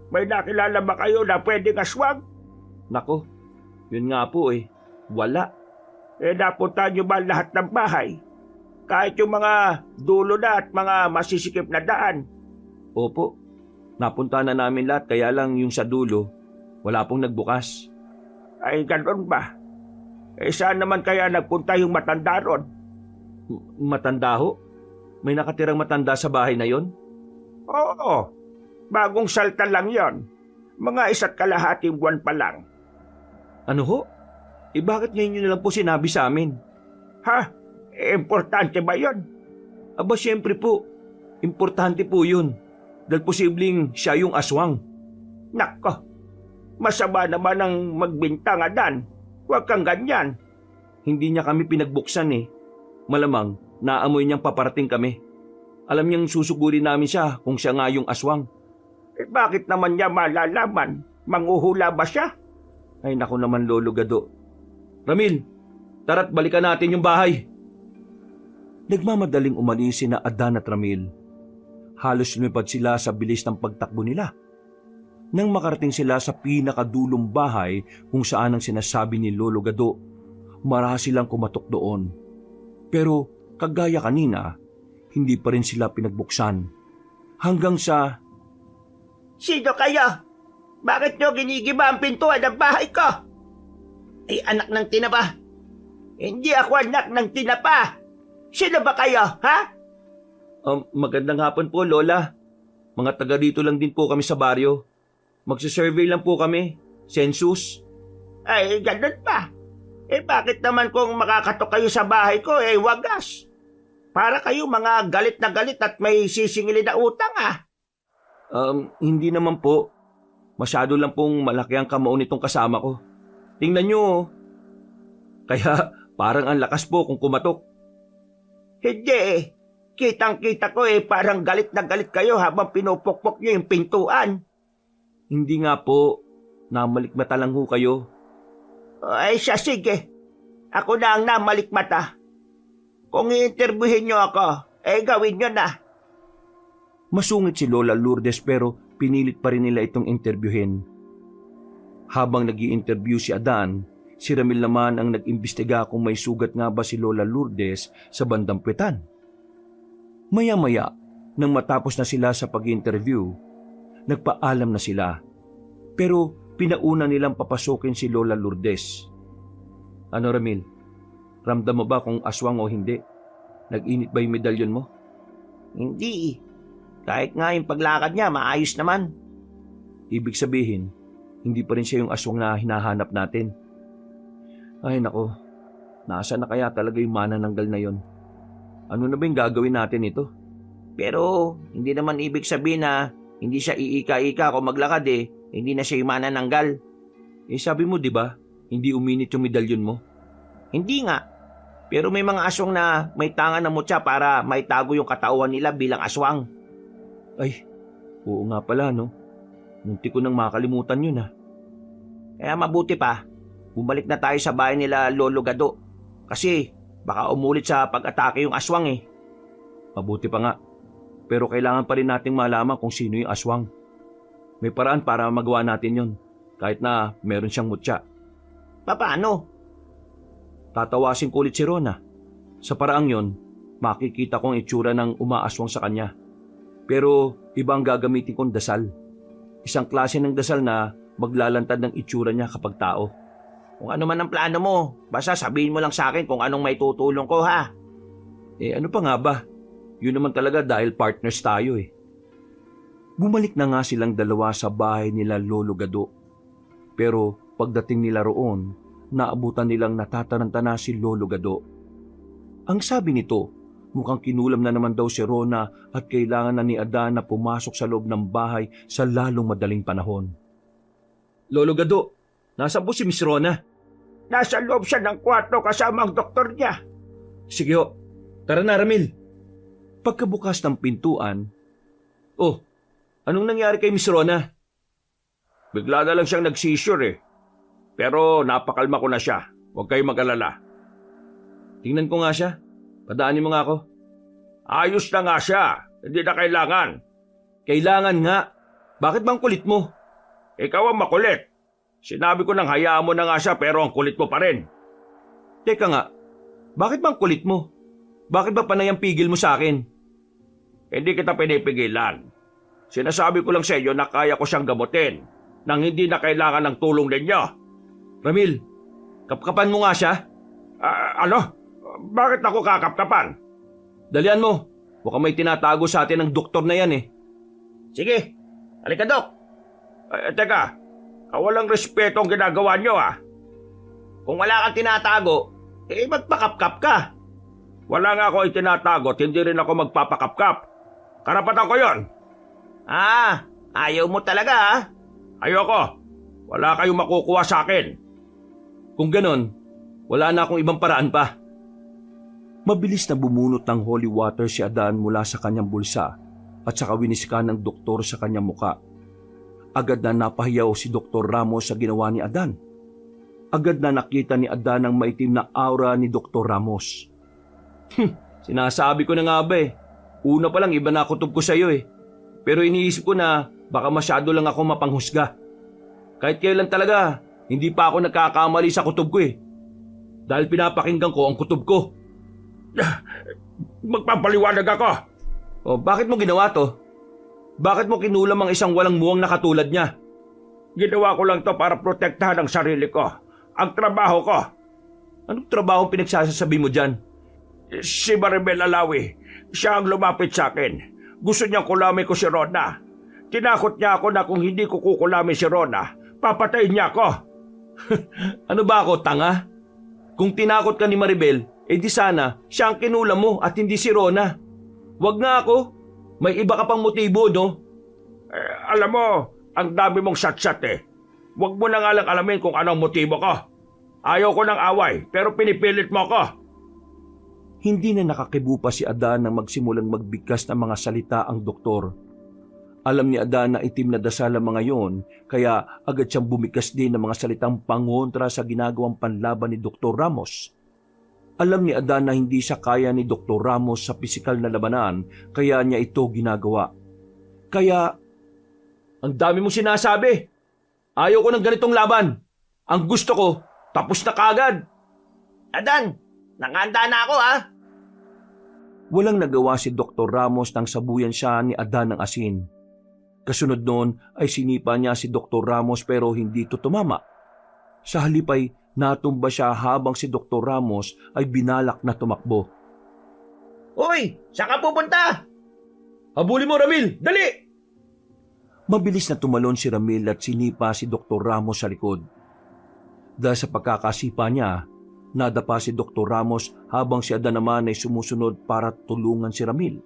May nakilala ba kayo na pwedeng aswang? Nako, yun nga po eh, wala. Napunta nyo ba lahat ng bahay? Kahit yung mga dulo na at mga masisikip na daan. Opo, napunta na namin lahat kaya lang yung sa dulo, wala pong nagbukas. Ay, ganun ba? Saan naman kaya nagpunta yung matanda ron? Matanda ho? May nakatirang matanda sa bahay na yon? Oo, bagong salta lang yon. Mga 1.5 buwan pa lang. Ano ho? Bakit ngayon nyo na lang po sinabi sa amin? Ha? Importante ba yon? Aba, syempre po. Importante po yun. Dahil posibleng siya yung aswang. Nako, masama naman ang magbintang adan. Huwag kang ganyan. Hindi niya kami pinagbuksan eh. Malamang, naamoy niyang paparating kami. Alam niyang susugurin namin siya kung siya nga yung aswang. Bakit naman niya malalaman? Manghuhula ba siya? Ay naku naman, Lolo Gado. Ramil, tara't balikan natin yung bahay. Nagmamadaling umalis sina Adan at Ramil. Halos lumipad sila sa bilis ng pagtakbo nila. Nang makarating sila sa pinakadulong bahay kung saan ang sinasabi ni Lolo Gado, marahas silang kumatok doon. Pero kagaya kanina, hindi pa rin sila pinagbuksan. Hanggang sa... Sino kayo? Bakit nyo ginigiba ang pintuan ng bahay ko? Ay, anak ng tinapa. Hindi ako anak ng tinapa. Sino ba kayo, ha? Magandang hapon po, Lola. Mga taga dito lang din po kami sa baryo. Magsisurvey lang po kami. Census. Ay, ganun pa. Bakit naman kung makakatok kayo sa bahay ko, wagas? Para kayo mga galit na galit at may sisingilin na utang, ah. Hindi naman po. Masyado lang pong malaki ang kamao nitong kasama ko. Tingnan nyo. Kaya parang ang lakas po kung kumatok. Hindi eh. Kitang-kita ko parang galit na galit kayo habang pinupukpok nyo yung pintuan. Hindi nga po. Namalikmata lang ho kayo. Ay siya, sige. Ako na ang namalikmata. Kung i-interviewin nyo ako, gawin nyo na. Masungit si Lola Lourdes pero pinilit pa rin nila itong interviewin. Habang nag-i-interview si Adan, si Ramil naman ang nag-imbestiga kung may sugat nga ba si Lola Lourdes sa bandang puwetan. Maya-maya, nang matapos na sila sa pag-interview, nagpaalam na sila. Pero pinauna nilang papasukin si Lola Lourdes. Ano Ramil, ramdam mo ba kung aswang o hindi? Nag-init ba yung medalyon mo? Hindi. Kahit nga yung paglakad niya, maayos naman. Ibig sabihin, hindi pa rin siya yung aswang na hinahanap natin. Ay nako, nasa na kaya talaga yung manananggal na yon? Ano na ba yung gagawin natin ito? Pero hindi naman ibig sabihin na hindi siya iika-ika kung maglakad hindi na siya yung manananggal. Sabi mo 'di ba, hindi uminit yung medalyon mo? Hindi nga. Pero may mga aswang na may tanga na mutya para maitago yung katawan nila bilang aswang. Ay, oo nga pala no. Munti ko nang makalimutan yun ah. Kaya mabuti pa, bumalik na tayo sa bahay nila Lolo Gado. Kasi baka umulit sa pag-atake yung aswang Mabuti pa nga. Pero kailangan pa rin nating malaman kung sino yung aswang. May paraan para magawa natin yon, kahit na meron siyang mutya. Paano? Tatawasin ko ulit si Rona. Sa paraang yon, makikita kong itsura ng umaaswang sa kanya. Pero ibang gagamitin kong dasal. Isang klase ng dasal na maglalantad ng itsura niya kapag tao. Kung ano man ang plano mo, basta sabihin mo lang sa akin kung anong may tutulong ko, ha? Ano pa nga ba? Yun naman talaga dahil partners tayo Bumalik na nga silang dalawa sa bahay nila Lolo Gado. Pero pagdating nila roon, naabutan nilang natataranta na si Lolo Gado. Ang sabi nito, mukhang kinulam na naman daw si Rona at kailangan na ni Adan na pumasok sa loob ng bahay sa lalong madaling panahon. Lolo Gado, nasaan po si Miss Rona? Nasa loob siya ng kwarto kasama ang doktor niya. Sige ho, tara na Ramil. Pagkabukas ng pintuan, oh, anong nangyari kay Miss Rona? Bigla na lang siyang nag-seizure eh. Pero napakalma ko na siya. Huwag kayong mag-alala. Tingnan ko nga siya. Padaanin mo nga ako. Ayos na nga siya. Hindi na kailangan. Kailangan nga. Bakit bang kulit mo? Ikaw ang makulit. Sinabi ko nang hayaan mo na nga siya pero ang kulit mo pa rin. Teka nga, bakit bang kulit mo? Bakit ba panay ang pigil mo sa akin? Hindi kita pinipigilan. Sinasabi ko lang sa iyo na kaya ko siyang gamutin nang hindi na kailangan ng tulong ninyo. Ramil, kapkapan mo nga siya. Ano? Bakit ako kakapkapan? Dalian mo. Baka may tinatago sa atin ng doktor na yan eh. Sige, halika Dok. Teka, walang respeto ang ginagawa nyo ah. Kung wala kang tinatago, magpakapkap ka. Wala nga ako itinatago at hindi rin ako magpapakapkap. Karapatan ko yon. Ayaw mo talaga ah. Ayoko. Wala kayong makukuha sa akin. Kung ganon, wala na akong ibang paraan pa. Mabilis na bumunot ng holy water si Adan mula sa kanyang bulsa at saka winisika ng doktor sa kanyang muka. Agad na napahiyaw si Dr. Ramos sa ginawa ni Adan. Agad na nakita ni Adan ang maitim na aura ni Dr. Ramos. Sinasabi ko na nga ba eh. Una pa lang iba na kutob ko sa iyo eh. Pero iniisip ko na baka masyado lang ako mapanghusga. Kahit kailan talaga, hindi pa ako nagkakamali sa kutob ko eh. Dahil pinapakinggan ko ang kutob ko. Magpapaliwanag ako. O bakit mo ginawa to? Bakit mo kinulam ang isang walang muwang na katulad niya? Ginawa ko lang to para protektahan ang sarili ko. Ang trabaho ko. Anong trabaho pinagsasasabi mo dyan? Si Maribel Alawi, siya ang lumapit sa akin. Gusto niyang kulamin ko si Rona. Tinakot niya ako na kung hindi ko kukulamin si Rona, papatayin niya ako. Ano ba ako, tanga? Kung tinakot ka ni Maribel, di sana siya ang kinulam mo at hindi si Rona. Wag nga ako. May iba ka pang motibo, no? Alam mo, ang dami mong satsat eh. Huwag mo na nga lang alamin kung anong motibo ko. Ayaw ko ng away, pero pinipilit mo ako. Hindi na nakakibo pa si Adan nang magsimulang magbigkas ng mga salita ang doktor. Alam ni Adan na itim na dasal ang mga yon, kaya agad siyang bumigkas din ng mga salitang pangontra sa ginagawang panlaban ni Dr. Ramos. Alam ni Adan na hindi siya kaya ni Dr. Ramos sa pisikal na labanan, kaya niya ito ginagawa. Kaya, ang dami mong sinasabi. Ayaw ko ng ganitong laban. Ang gusto ko, tapos na kagad. Adan, nakahanda na ako ah. Walang nagawa si Dr. Ramos nang sabuyan siya ni Adan ng asin. Kasunod noon ay sinipa niya si Dr. Ramos pero hindi ito tumama. Sa halip ay natumba siya habang si Dr. Ramos ay binalak na tumakbo. Uy, saan ka pupunta? Habulin mo, Ramil! Dali! Mabilis na tumalon si Ramil at sinipa si Dr. Ramos sa likod. Dahil sa pagkakasipa niya, nadapa si Dr. Ramos habang si Adan naman ay sumusunod para tulungan si Ramil.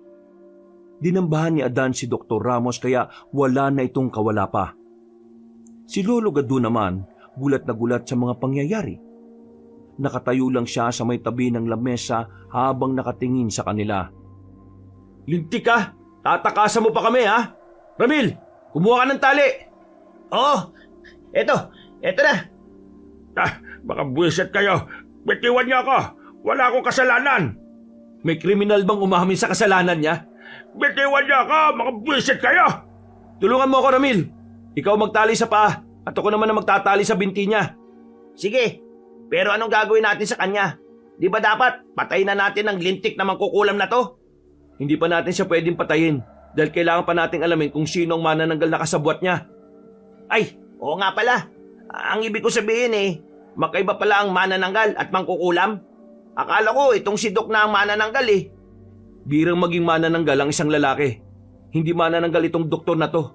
Dinambahan ni Adan si Dr. Ramos kaya wala na itong kawala pa. Si Lolo Gado naman gulat na gulat sa mga pangyayari. Nakatayo lang siya sa may tabi ng lamesa habang nakatingin sa kanila. Lintik ka! Tatakasan mo pa kami ha? Ramil, kumuha ka ng tali! Oo, eto na. Baka buwisit kayo. Bitiwan niyo ako. Wala akong kasalanan. May kriminal bang umamin sa kasalanan niya? Bitiwan niyo ako. Mga buwisit kayo. Tulungan mo ako, Ramil. Ikaw magtali sa paa at ako naman ang magtatali sa binti niya. Sige, pero anong gagawin natin sa kanya? Di ba dapat patayin na natin ang lintik na mangkukulam na to? Hindi pa natin siya pwedeng patayin dahil kailangan pa nating alamin kung sino ang manananggal na kasabwat niya. Ay, oo nga pala. Ang ibig ko sabihin magkaiba pala ang manananggal at mangkukulam. Akala ko itong si Doc na ang manananggal eh. Birang maging manananggal ang isang lalaki. Hindi manananggal itong doktor na to.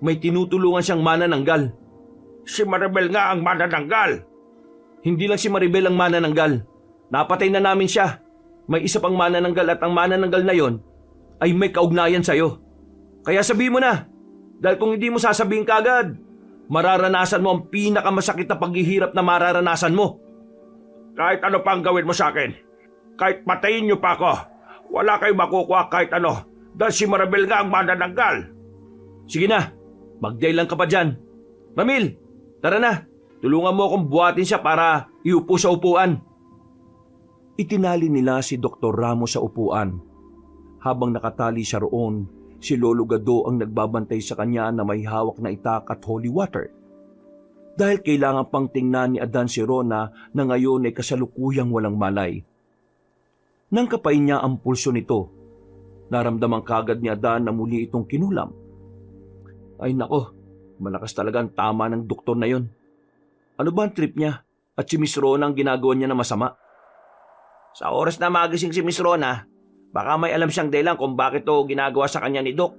May tinutulungan siyang manananggal. Si Maribel nga ang manananggal. Hindi lang si Maribel ang manananggal. Napatay na namin siya. May isa pang manananggal at ang manananggal na yon ay may kaugnayan sa'yo. Kaya sabihin mo na. Dahil kung hindi mo sasabihin kagad, mararanasan mo ang pinakamasakit na paghihirap na mararanasan mo. Kahit ano pang gawin mo sa akin, kahit patayin niyo pa ako, wala kayong makukuha kahit ano, dahil si Maribel nga ang manananggal. Sige na, magday lang ka pa dyan. Ramil, tara na. Tulungan mo akong buhatin siya para iupo sa upuan. Itinali nila si Dr. Ramos sa upuan. Habang nakatali siya roon, si Lolo Gado ang nagbabantay sa kanya na may hawak na itak at holy water. Dahil kailangan pang tingnan ni Adan si Rona na ngayon ay kasalukuyang walang malay. Nang kapay niya ang pulso nito, naramdaman kagad ni Adan na muli itong kinulam. Ay nako, malakas talaga ang tama ng doktor na yon. Ano ba ang trip niya? At si Miss Rona ang ginagawa niya na masama? Sa oras na magising si Miss Rona, baka may alam siyang dahilan kung bakit to ginagawa sa kanya ni Doc.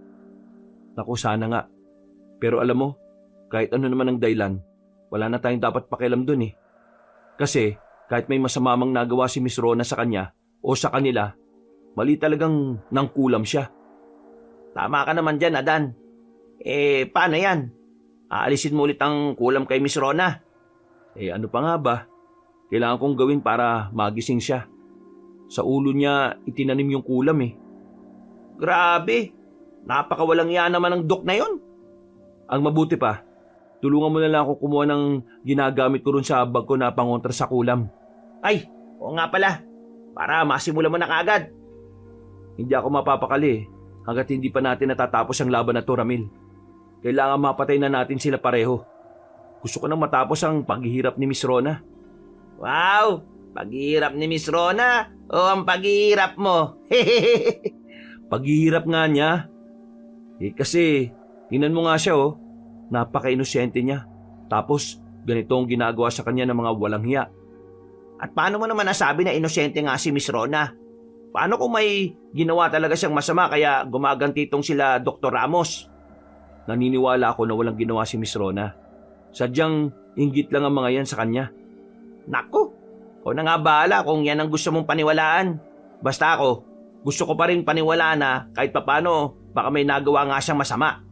Naku, sana nga. Pero alam mo, kahit ano naman ang dahilan, wala na tayong dapat pakialam dun eh. Kasi kahit may masama mang nagawa si Miss Rona sa kanya o sa kanila, mali talagang nangkulam siya. Tama ka naman dyan, Adan. Paano yan? Aalisin mo ulit ang kulam kay Miss Rona. Ano pa nga ba? Kailangan kong gawin para magising siya. Sa ulo niya itinanim yung kulam eh. Grabe, napakawalang yan naman ng Doc na yon. Ang mabuti pa, tulungan mo na lang ako kumuha ng ginagamit ko rin sa bag ko na pangontra sa kulam. Ay, oo nga pala, para masimula mo na kaagad. Hindi ako mapapakali hanggat hindi pa natin natatapos ang laban na to, Ramil. Kailangan mapatay na natin sila pareho. Gusto ko nang matapos ang paghihirap ni Miss Rona. Wow, paghihirap ni Miss Rona o ang paghihirap mo? Paghihirap nga niya. Kasi, tingnan mo nga siya oh. Napaka-inosente niya. Tapos, ganito ang ginagawa sa kanya ng mga walang hiya. At paano mo naman nasabi na inosente nga si Miss Rona? Paano kung may ginawa talaga siyang masama kaya gumaganti itong sila Dr. Ramos? Naniniwala ako na walang ginawa si Miss Rona. Sadyang inggit lang ang mga yan sa kanya. Naku, ikaw na nga bahala kung yan ang gusto mong paniwalaan. Basta ako, gusto ko pa rin paniwalaan na kahit papano baka may nagawa nga siyang masama.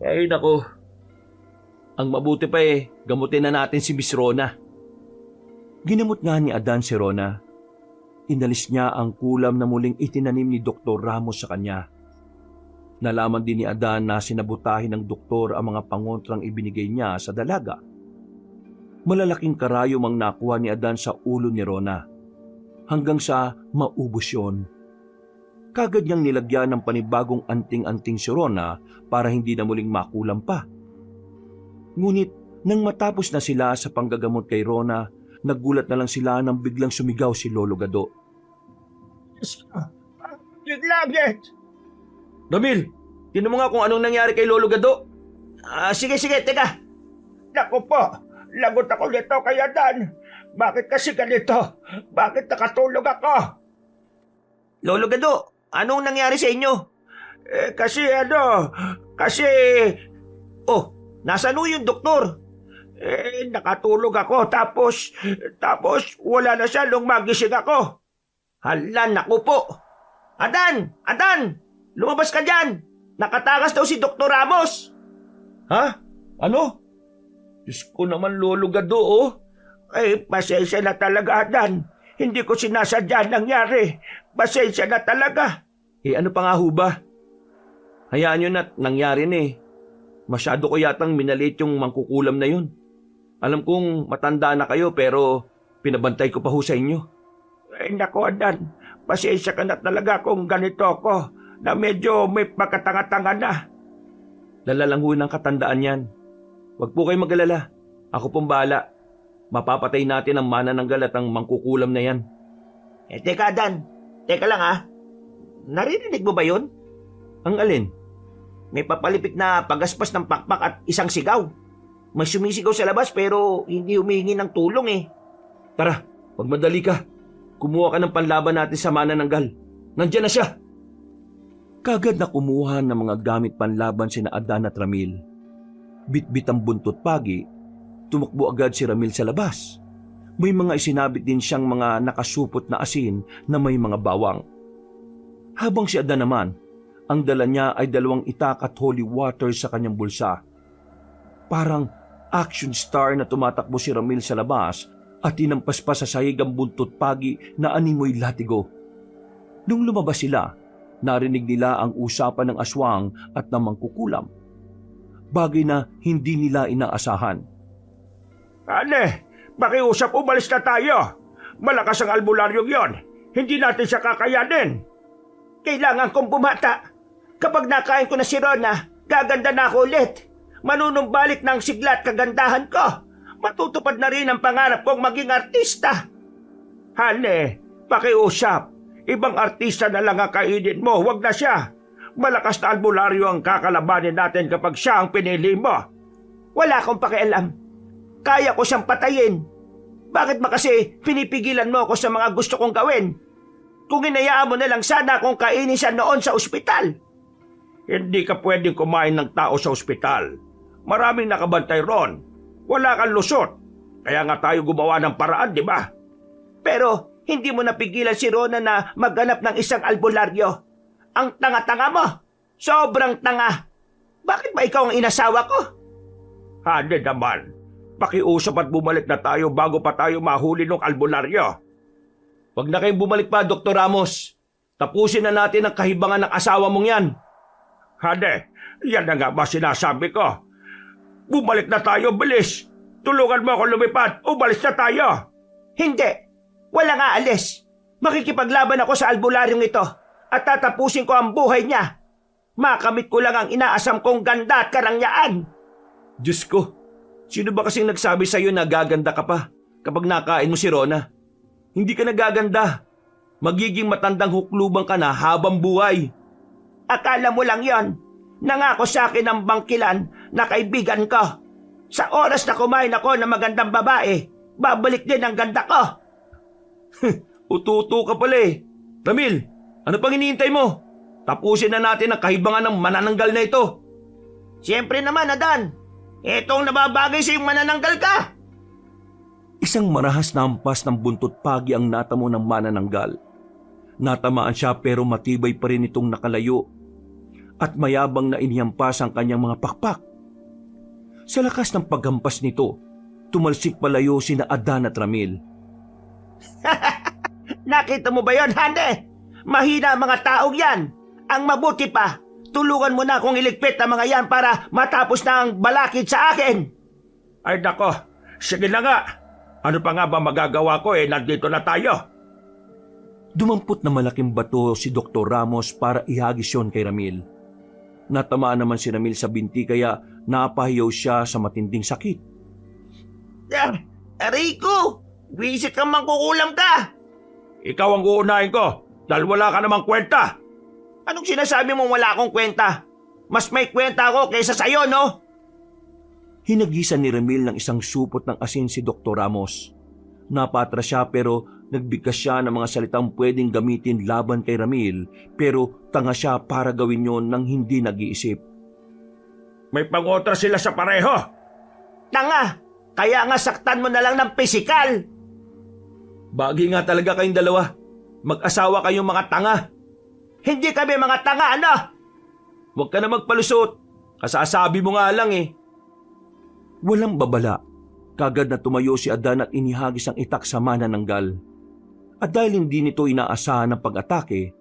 Nako. Ang mabuti pa gamutin na natin si Miss Rona. Ginamot nga ni Adan si Rona. Inalis niya ang kulam na muling itinanim ni Dr. Ramos sa kanya. Nalaman din ni Adan na sinabutahin ng doktor ang mga pangontrang ibinigay niya sa dalaga. Malalaking karayom ang nakuha ni Adan sa ulo ni Rona. Hanggang sa maubos yun. Kagad niyang nilagyan ng panibagong anting-anting si Rona para hindi na muling makulam pa. Ngunit nang matapos na sila sa panggagamot kay Rona, nagulat na lang sila nang biglang sumigaw si Lolo Gado. Giglaget! Ramil, tinan mo nga kung anong nangyari kay Lolo Gado. Sige, teka. Naku po, lagot ako nito kay Adan. Bakit kasi ganito? Bakit nakatulog ako? Lolo Gado, anong nangyari sa inyo? Kasi... Oh, nasaan ho yung doktor? Nakatulog ako tapos wala na siya nung magising ako. Hala, naku po. Adan! Lumabas ka dyan! Nakatakas daw si Dr. Ramos! Ha? Ano? Diyos ko naman, Lolo Gado, oh. Pasensya na talaga, Adan. Hindi ko sinasadya nangyari. Pasensya na talaga. Ano pa nga ho ba? Hayaan nyo na't nangyari na eh. Masyado ko yatang minalit yung mangkukulam na yun. Alam kong matanda na kayo pero pinabantay ko pa ho sa inyo. Naku, Adan. Pasensya ka na talaga kung ganito ako na medyo may pagkatanga-tanga na. Dala lang ho ng katandaan yan. Huwag po kayo mag-alala. Ako pong bahala. Mapapatay natin ang manananggal at ang mangkukulam na yan. Teka, Adan. Teka lang ha. Narinig mo ba yun? Ang alin? May papalipit na pagaspas ng pakpak at isang sigaw. May sumisigaw sa labas pero hindi humihingi ng tulong eh. Tara, magmadali ka. Kumuha ka ng panlaban natin sa manananggal. Nandiyan na siya. Kagad na kumuha ng mga gamit panlaban sina Adan at Ramil. Bitbit ang buntot pagi, tumakbo agad si Ramil sa labas. May mga isinabit din siyang mga nakasupot na asin na may mga bawang. Habang si Adan naman, ang dala niya ay 2 itak at holy water sa kanyang bulsa. Parang action star na tumatakbo si Ramil sa labas at tinampas pa sa sahig ang buntot pagi na animoy latigo. Nung lumabas sila, narinig nila ang usapan ng aswang at ng mangkukulam. Bagay na hindi nila inaasahan. Ane, pakiusap, umalis na tayo. Malakas ang albularyong yon. Hindi natin siya kakayanin. Kailangan kong bumata. Kapag nakain ko na si Rona, gaganda na ako ulit. Manunumbalik ng sigla at kagandahan ko. Matutupad na rin ang pangarap kong maging artista. Hane, pakiusap. Ibang artista na lang ang kainin mo, wag na siya. Malakas na albularyo ang kakalabanin natin kapag siya ang pinili mo. Wala akong pakialam. Kaya ko siyang patayin. Bakit ba kasi pinipigilan mo ako sa mga gusto kong gawin? Kung hinayaan mo na lang sana akong kainin siya noon sa ospital. Hindi ka pwedeng kumain ng tao sa ospital. Maraming nakabantay ron. Wala kang lusot. Kaya nga tayo gumawa ng paraan, di ba? Pero hindi mo napigilan si Rona na maghanap ng isang albularyo. Ang tanga-tanga mo. Sobrang tanga. Bakit ba ikaw ang inasawa ko? Hane naman. Pakiusap at bumalik na tayo bago pa tayo mahuli ng albularyo. Huwag na kayong bumalik pa, Dr. Ramos. Tapusin na natin ang kahibangan ng asawa mong yan. Hane, yan na nga ba sinasabi ko? Bumalik na tayo, bilis. Tulungan mo ako lumipad. Umalis na tayo. Hindi. Wala nga alis. Makikipaglaban ako sa albularyong ito at tatapusin ko ang buhay niya. Makamit ko lang ang inaasam kong ganda at karangyaan. Diyos ko, sino ba kasing nagsabi sa'yo na gaganda ka pa kapag nakain mo si Rona? Hindi ka nagaganda. Magiging matandang huklubang ka na habang buhay. Akala mo lang yon. Nangako sa akin ng bangkilan na kaibigan ko. Sa oras na kumain ako ng magandang babae, babalik din ang ganda ko. Ututo ka pala eh. Ramil, ano pang hinihintay mo? Tapusin na natin ang kahibangan ng manananggal na ito. Siyempre naman, Adan. Etong nababagay sa yung manananggal ka. Isang marahas na hampas ng buntot pagi ang natamo ng manananggal. Natamaan siya pero matibay pa rin itong nakalayo. At mayabang na inihampas ang kanyang mga pakpak. Sa lakas ng paghampas nito, tumalsik palayo sina Adan at Ramil. Nakita mo ba yon, Hande? Mahina ang mga taong yan. Ang mabuti pa, tulungan mo na akong iligpit ang mga yan para matapos na ang balakid sa akin. Ay nako, sige na nga. Ano pa nga ba magagawa ko nandito na tayo. Dumampot na malaking bato si Dr. Ramos para ihagis yon kay Ramil. Natamaan naman si Ramil sa binti kaya napahiyaw siya sa matinding sakit. Rico, visit kang mangkukulam ka. Ikaw ang uunahin ko dahil wala ka namang kwenta. Anong sinasabi mong wala akong kwenta? Mas may kwenta ako kaysa sa'yo, no? Hinagisan ni Ramil ng isang supot ng asin si Dr. Ramos. Napatras siya pero nagbigkas siya ng mga salitang pwedeng gamitin laban kay Ramil pero tanga siya para gawin yon nang hindi nag-iisip. May pangotra sila sa pareho. Tanga! Kaya nga saktan mo na lang ng pisikal. Bagay nga talaga kayong dalawa. Mag-asawa kayong mga tanga. Hindi kami mga tanga, ano? Huwag ka na magpalusot. Kasasabi mo nga lang eh. Walang babala. Kagad na tumayo si Adan at inihagis ang itak sa manananggal. At dahil hindi nito inaasahan ng pag-atake,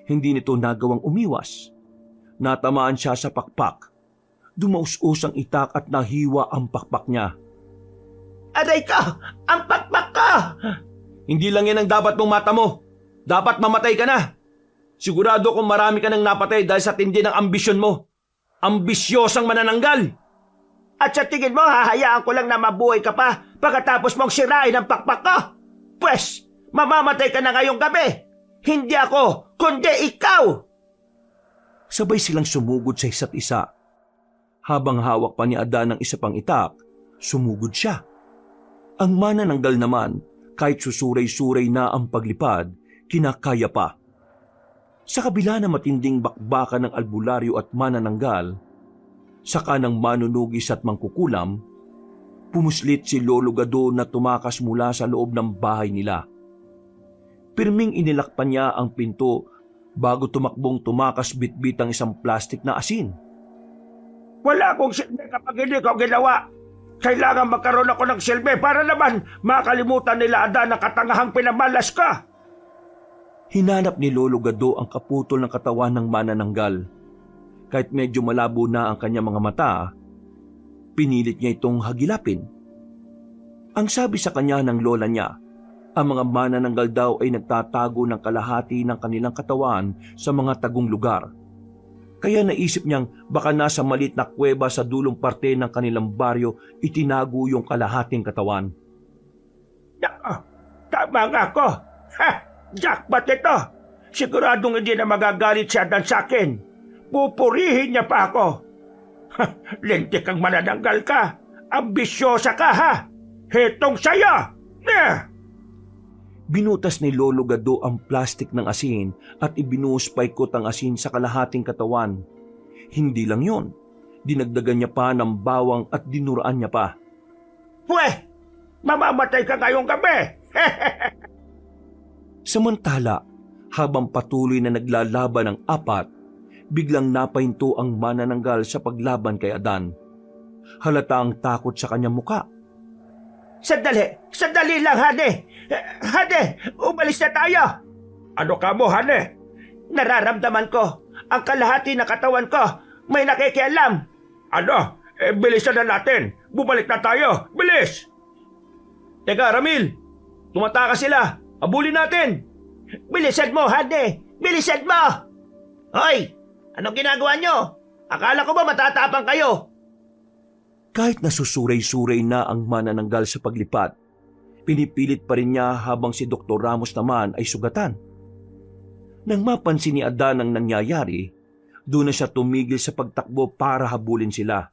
hindi nito nagawang umiwas. Natamaan siya sa pakpak. Dumaus-us ang itak at nahiwa ang pakpak niya. Aray ka! Ang pakpak ka! Hindi lang yan ang dapat mong mata mo. Dapat mamatay ka na. Sigurado kung marami ka nang napatay dahil sa tindi ng ambisyon mo. Ambisyosang manananggal! At sa tingin mo, hahayaan ko lang na mabuhay ka pa pagkatapos mong sirain ang pakpak ko? Pwes, mamamatay ka na ngayong gabi. Hindi ako, kundi ikaw! Sabay silang sumugod sa isa't isa. Habang hawak pa ni Adan ng isa pang itak, sumugod siya. Ang manananggal naman, kahit susuray-suray na ang paglipad, kinakaya pa. Sa kabila na matinding bakbakan ng albularyo at manananggal, saka ng manunugis at mangkukulam, pumuslit si Lolo Gado na tumakas mula sa loob ng bahay nila. Pirming inilakpan niya ang pinto bago tumakbong tumakas bitbit ang isang plastik na asin. Wala akong silbi kapag hindi ko ginawa. Kailangan magkaroon ako ng silbi para naman makalimutan nila Adan ang katangahang pinamalas ka. Hinanap ni Lolo Gado ang kaputol ng katawan ng manananggal. Kahit medyo malabo na ang kanyang mga mata, pinilit niya itong hagilapin. Ang sabi sa kanya ng lola niya, ang mga manananggal daw ay nagtatago ng kalahati ng kanilang katawan sa mga tagong lugar. Kaya naisip niyang baka nasa maliit na kuweba sa dulong parte ng kanilang baryo itinago yung kalahating katawan. Tama nga ako. Ha! Jackpot ito! Siguradong hindi na magagalit si Adan sa akin. Pupurihin niya pa ako. Lintik kang manananggal ka. Ambisyosa ka ha! Hetong saya! Binutas ni Lolo Gado ang plastik ng asin at ibinuhos paikot ang asin sa kalahating katawan. Hindi lang yon, dinagdagan niya pa ng bawang at dinuraan niya pa. Pweh! Mamamatay ka ngayong gabi! Samantala, habang patuloy na naglalaban ang apat, biglang napahinto ang manananggal sa paglaban kay Adan. Halata ang takot sa kanyang muka. Sandali lang, Hane! Hane, umalis na tayo! Ano ka mo, Hane? Nararamdaman ko, ang kalahati ng katawan ko, may nakikialam. Ano? Bilisan na natin! Bumalik na tayo! Bilis! Teka, Ramil! Tumataka sila! Abulin natin! Bilisan mo, Hane! Bilisan mo! Hoy! Anong ginagawa nyo? Akala ko ba matatapang kayo? Kahit nasusuray-suray na ang manananggal sa paglipat, pinipilit pa rin niya habang si Dr. Ramos naman ay sugatan. Nang mapansin ni Adan ang nangyayari, doon na siya tumigil sa pagtakbo para habulin sila.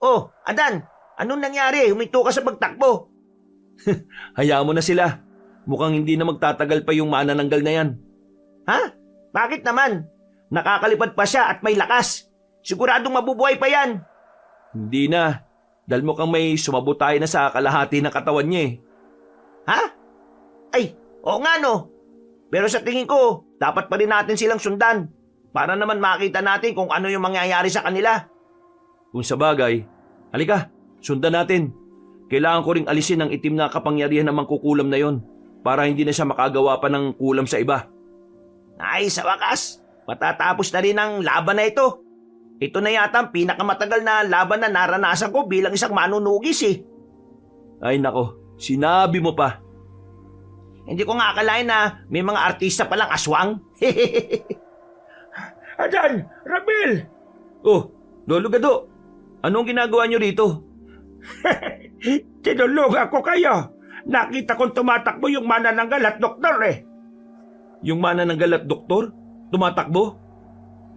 Oh, Adan! Anong nangyari? Huminto ka sa pagtakbo. Hayaan mo na sila. Mukhang hindi na magtatagal pa yung manananggal na yan. Ha? Bakit naman? Nakakalipad pa siya at may lakas. Siguradong mabubuhay pa yan. Hindi na. Dahil mukhang may sumabotay na sa kalahati ng katawan niya eh. Ha? Ay, oo nga no. Pero sa tingin ko, dapat pa rin natin silang sundan para naman makita natin kung ano yung mangyayari sa kanila. Kung sa bagay, halika, sundan natin. Kailangan ko ring alisin ang itim na kapangyarihan ng mangkukulam na yon para hindi na siya makagawa pa ng kulam sa iba. Ay, sa wakas, matatapos na rin ang laban na ito. Ito na yata ang pinakamatagal na laban na naranasan ko bilang isang manunugis eh. Ay nako, sinabi mo pa. Hindi ko nga akalain na may mga artista palang aswang. Adan! Ramil! Oh, Lolo Gado, anong ginagawa niyo rito? Tinulungan ko kayo. Nakita kong tumatakbo yung manananggal at doktor eh. Yung manananggal at doktor? Tumatakbo?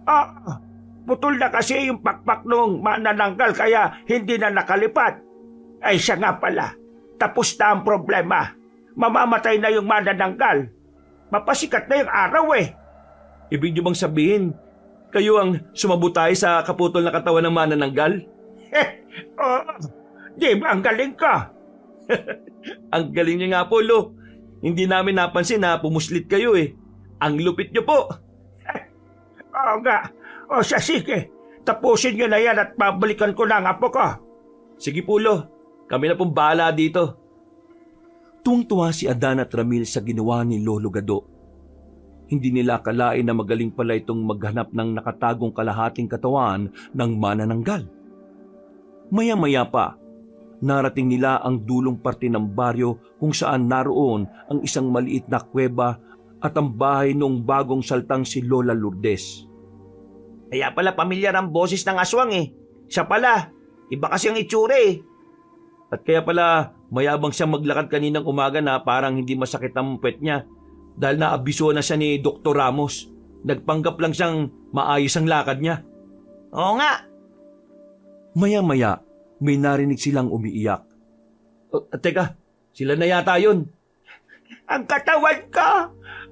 Ah, putol na kasi yung pakpak nung manananggal kaya hindi na nakalipad. Ay siya nga pala, tapos na ang problema. Mamamatay na yung manananggal. Mapasikat na yung araw eh. Ibig niyo bang sabihin, kayo ang sumabutay sa kaputol na katawan ng manananggal? Oh, di ba ang galing ka? Ang galing niyo nga po, Lo. Hindi namin napansin na pumuslit kayo eh. Ang lupit niyo po. Oo nga. O siya sige, tapusin nyo na yan at pabalikan ko na ang apo ko. Sige po, Lo. Kami na pong bahala dito. Tuwang-tuwa si Adan at Ramil sa ginawa ni Lolo Gado. Hindi nila akalain na magaling pala itong maghanap ng nakatagong kalahating katawan ng manananggal. Maya-maya pa, narating nila ang dulong parte ng baryo kung saan naroon ang isang maliit na kuweba at ang bahay noong bagong saltang si Lola Lourdes. Kaya pala pamilyar ang boses ng aswang eh. Siya pala, iba kasi ang itsura eh. At kaya pala mayabang siyang maglakad kaninang umaga na parang hindi masakit ang puwet niya dahil naabiso na siya ni Dr. Ramos. Nagpanggap lang siyang maayos ang lakad niya. Oo nga. Maya-maya, may narinig silang umiiyak. Teka, sila na yata yun. Ang katawan ko!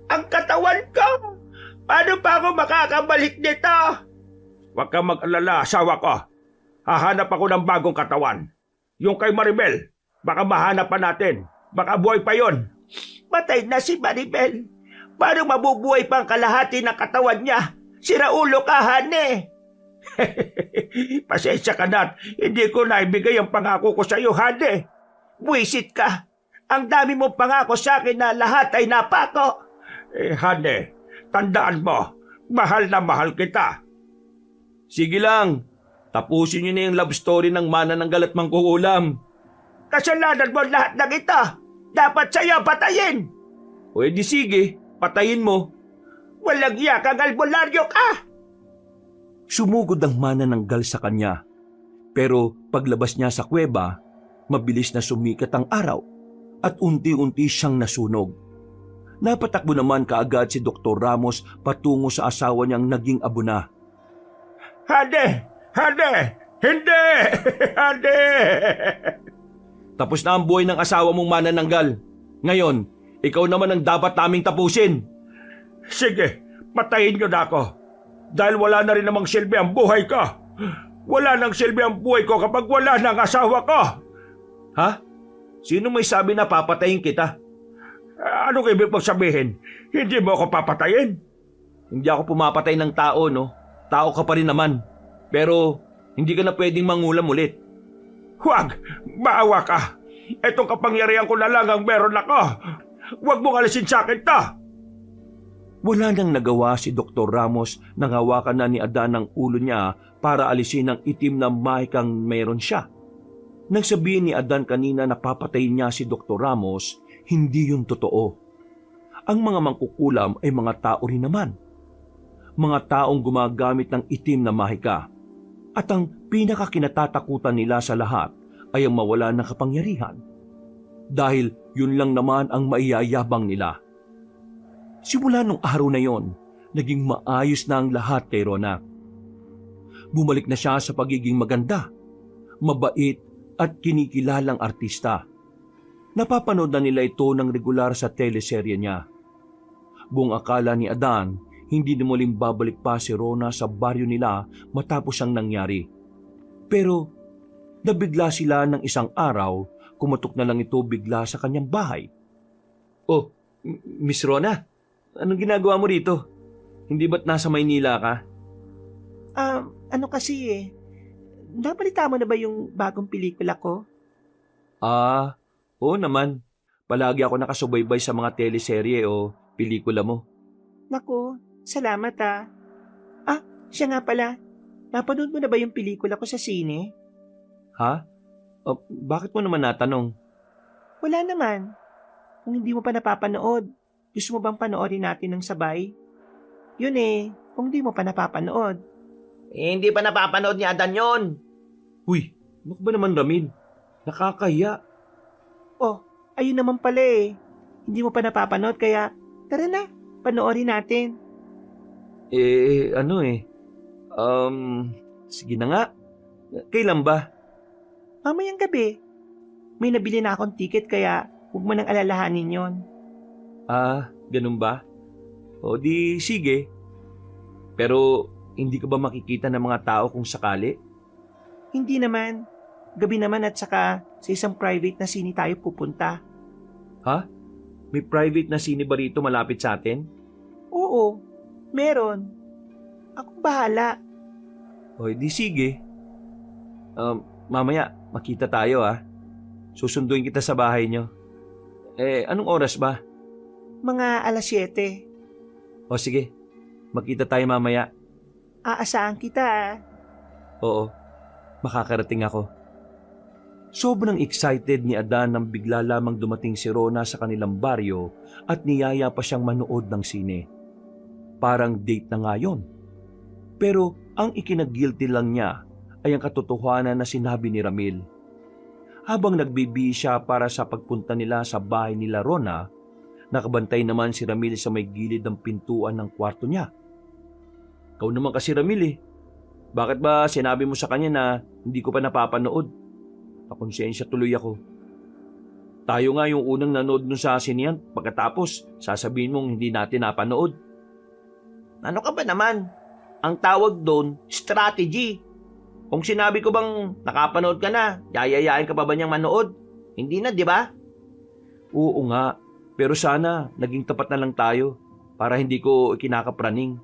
Ang katawan ko! Paano pa ako makakabalik dito? Huwag kang mag-alala, asawa ko. Hahanap ako ng bagong katawan. Yung kay Maribel, baka mahanap pa natin. Baka buhay pa yon. Patay na si Maribel. Paano mabubuhay pa ang kalahati ng katawan niya? Siraulo ka, Hane. Pasensya ka na, hindi ko naibigay ang pangako ko sa iyo, Hane. Buwisit ka. Ang dami mong pangako sa akin na lahat ay napako. Hane, tandaan mo, mahal na mahal kita. Sige lang, tapusin niyo na yung love story ng manananggal at mangkukulam. Kasalanan mo lahat ng ito. Dapat sa'yo patayin. O edi sige, patayin mo. Walang iya kang albularyo ka. Sumugod ang manananggal sa kanya. Pero paglabas niya sa kuweba, mabilis na sumikat ang araw at unti-unti siyang nasunog. Napatakbo naman kaagad si Dr. Ramos patungo sa asawa niyang naging abo na. Hane! Hane! Hindi! Hane! Tapos na ang buhay ng asawa mong manananggal. Ngayon, ikaw naman ang dapat naming tapusin. Sige, patayin niyo na ako. Dahil wala na rin namang silbi ang buhay ko. Wala nang silbi ang buhay ko kapag wala nang asawa ko. Ha? Sino may sabi na papatayin kita? Anong ibig mong sabihin? Hindi mo ako papatayin? Hindi ako pumapatay ng tao, no? Tao ka pa rin naman. Pero hindi ka na pwedeng mangulam ulit. Huwag! Maawa ka! Itong kapangyarihan ko na lang ang meron ako. Huwag mong alisin sa akin to! Wala nang nagawa si Dr. Ramos nang hawakan na ni Adan ang ulo niya para alisin ang itim na mahikang meron siya. Nang sabihin ni Adan kanina na papatayin niya si Dr. Ramos, hindi yun totoo. Ang mga mangkukulam ay mga tao rin naman. Mga taong gumagamit ng itim na mahika. At ang pinakakinatatakutan nila sa lahat ay ang mawala ng kapangyarihan. Dahil yun lang naman ang maiyayabang nila. Simula nung araw na yon, naging maayos na ang lahat kay Rona. Bumalik na siya sa pagiging maganda, mabait at kinikilalang artista. Napapanood na nila ito ng regular sa teleserye niya. Buong akala ni Adan, hindi na muling babalik pa si Rona sa baryo nila matapos ang nangyari. Pero nabigla sila ng isang araw, kumatok na lang ito bigla sa kanyang bahay. Oh, Miss Rona, anong ginagawa mo rito? Hindi ba't nasa Maynila ka? Ano kasi nabalita mo na ba yung bagong pelikula ko? Oo naman. Palagi ako nakasubaybay sa mga teleserye o pelikula mo. Naku, salamat siya nga pala. Napanood mo na ba yung pelikula ko sa sine? Ha? Bakit mo naman natanong? Wala naman. Kung hindi mo pa napapanood, gusto mo bang panoorin natin ng sabay? Yun kung hindi mo pa napapanood. Hindi pa napapanood ni Adan yon. Uy, ano ba naman Ramil? Nakakahiya. Oh, ayun naman pala Hindi mo pa napapanood kaya tara na, panoorin natin. Sige na nga. Kailan ba? Mamayang gabi. May nabili na akong ticket kaya huwag mo nang alalahanin yon. Ganun ba? O di sige. Pero hindi ka ba makikita ng mga tao kung sakali? Hindi naman. Gabi naman at saka sa isang private na sine tayo pupunta. Ha? May private na sine ba rito malapit sa atin? Oo, meron. Ako bahala. O di sige. Mamaya, makita tayo Susunduin kita sa bahay nyo. Anong oras ba? Mga 7:00. O sige, makita tayo mamaya. Aasahan kita Oo, makakarating ako. Sobrang excited ni Adan nang bigla lamang dumating si Rona sa kanilang baryo at niyaya pa siyang manood ng sine. Parang date na nga yun. Pero ang ikinag-guilty lang niya ay ang katotohanan na sinabi ni Ramil. Habang nagbibi siya para sa pagpunta nila sa bahay nila Rona, nakabantay naman si Ramil sa may gilid ng pintuan ng kwarto niya. Ikaw naman kasi Ramil Bakit ba sinabi mo sa kanya na hindi ko pa napapanood? Nakonsensya tuloy ako. Tayo nga yung unang nanood nun sa asin yan, pagkatapos sasabihin mong hindi natin napanood. Ano ka ba naman? Ang tawag doon, strategy. Kung sinabi ko bang nakapanood ka na, yayayain ka pa ba niyang manood? Hindi na, di ba? Oo nga, pero sana naging tapat na lang tayo para hindi ko ikinakapraning.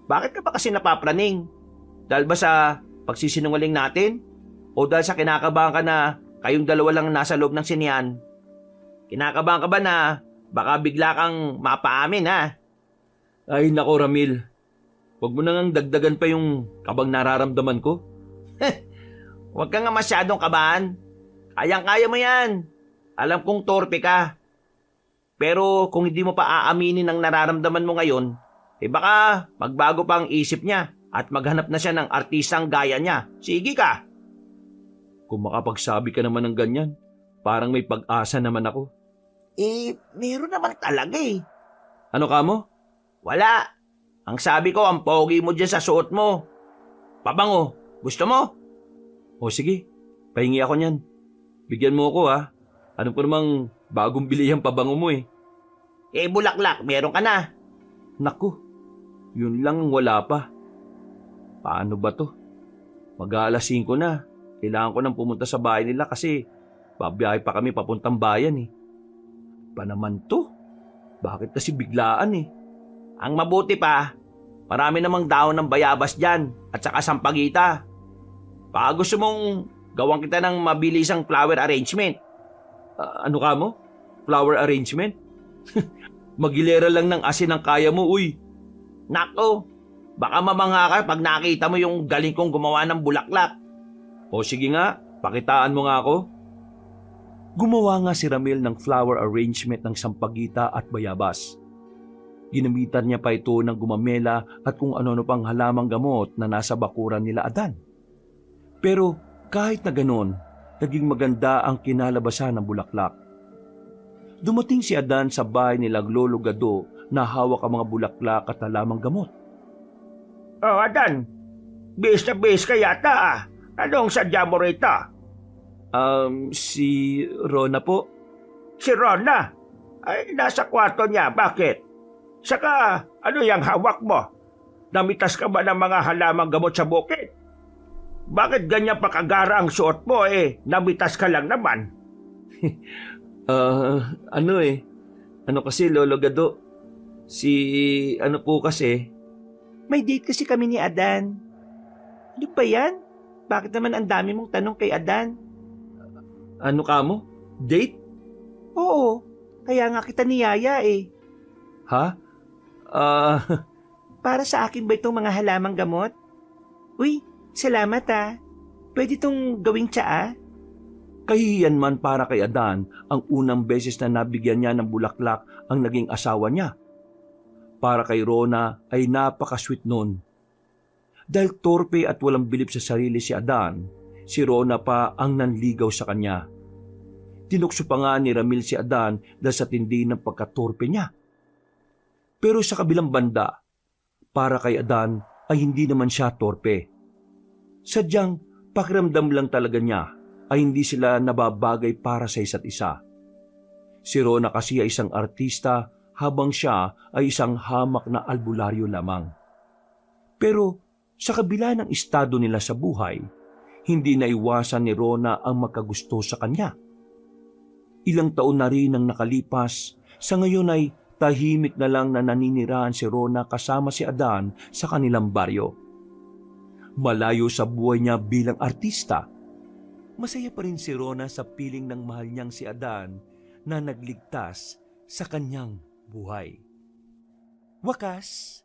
Bakit ka ba kasi napapraning? Dahil ba sa pagsisinungaling natin? O dahil sa kinakabahan ka na kayong dalawa lang nasa loob ng sinihan? Kinakabahan ka ba na baka bigla kang mapaamin, ha? Ay nako Ramil, huwag mo nang dagdagan pa yung kabang nararamdaman ko. Huwag ka nga masyadong kabahan. Kayang-kaya mo yan. Alam kong torpe ka. Pero kung hindi mo pa aaminin ang nararamdaman mo ngayon, baka magbago pa ang isip niya at maghanap na siya ng artistang gaya niya. Sige ka. Kung makapagsabi ka naman ng ganyan, parang may pag-asa naman ako. Meron naman talaga eh. Ano ka mo? Wala. Ang sabi ko, ang pogi mo dyan sa suot mo. Pabango, gusto mo? O sige, pahingi ako niyan. Bigyan mo ako ha. Alam ko namang bagong bili ang pabango mo eh. Bulaklak, meron ka na. Naku, yun lang ang wala pa. Paano ba to? Mag-aalas 5 na. Kailangan ko nang pumunta sa bahay nila kasi babiyahe pa kami papuntang bayan eh. Pa naman to? Bakit kasi biglaan eh? Ang mabuti pa, marami namang daon ng bayabas dyan at saka sampagita. Baka gusto mong gawan kita ng mabilisang flower arrangement. Ano ka mo? Flower arrangement? Magilera lang ng asin ang kaya mo, uy. Nako, baka mamangha ka pag nakita mo yung galing kong gumawa ng bulaklak. O sige nga, pakitaan mo nga ako. Gumawa nga si Ramil ng flower arrangement ng sampagita at bayabas. Ginamitan niya pa ito ng gumamela at kung ano-ano pang halamang gamot na nasa bakuran nila Adan. Pero kahit na ganon, naging maganda ang kinalabasan ng bulaklak. Dumating si Adan sa bahay nila Lolo Gado na hawak ang mga bulaklak at halamang gamot. Oh, Adan, base na base ka yata ah. Anong sadya mo rito? Si Rona po. Si Rona? Ay, nasa kwarto niya. Bakit? Saka, ano yung hawak mo? Namitas ka ba ng mga halamang gamot sa bukid? Bakit ganyan pa kagara ang suot mo namitas ka lang naman? Ano kasi Lolo Gado? Ano po kasi? May date kasi kami ni Adan. Ano ba yan? Bakit naman ang dami mong tanong kay Adan? Ano ka mo? Date? Oo, kaya nga kita niyaya eh. Ha? Para sa akin ba itong mga halamang gamot? Uy, salamat ah. Pwede itong gawing tsaa? Kahihiyan man para kay Adan ang unang beses na nabigyan niya ng bulaklak ang naging asawa niya. Para kay Rona ay napaka-sweet nun. Dahil torpe at walang bilib sa sarili si Adan, si Rona pa ang nanligaw sa kanya. Tinukso pa nga ni Ramil si Adan dahil sa tindi ng pagkatorpe niya. Pero sa kabilang banda, para kay Adan ay hindi naman siya torpe. Sadyang pakiramdam lang talaga niya ay hindi sila nababagay para sa isa't isa. Si Rona kasi ay isang artista habang siya ay isang hamak na albularyo lamang. Pero sa kabila ng estado nila sa buhay, hindi naiwasan ni Rona ang magkagusto sa kanya. Ilang taon na rin ang nakalipas, sa ngayon ay tahimik na lang na naninirahan si Rona kasama si Adan sa kanilang baryo. Malayo sa buhay niya bilang artista, masaya pa rin si Rona sa piling ng mahal niyang si Adan na nagligtas sa kanyang buhay. Wakas,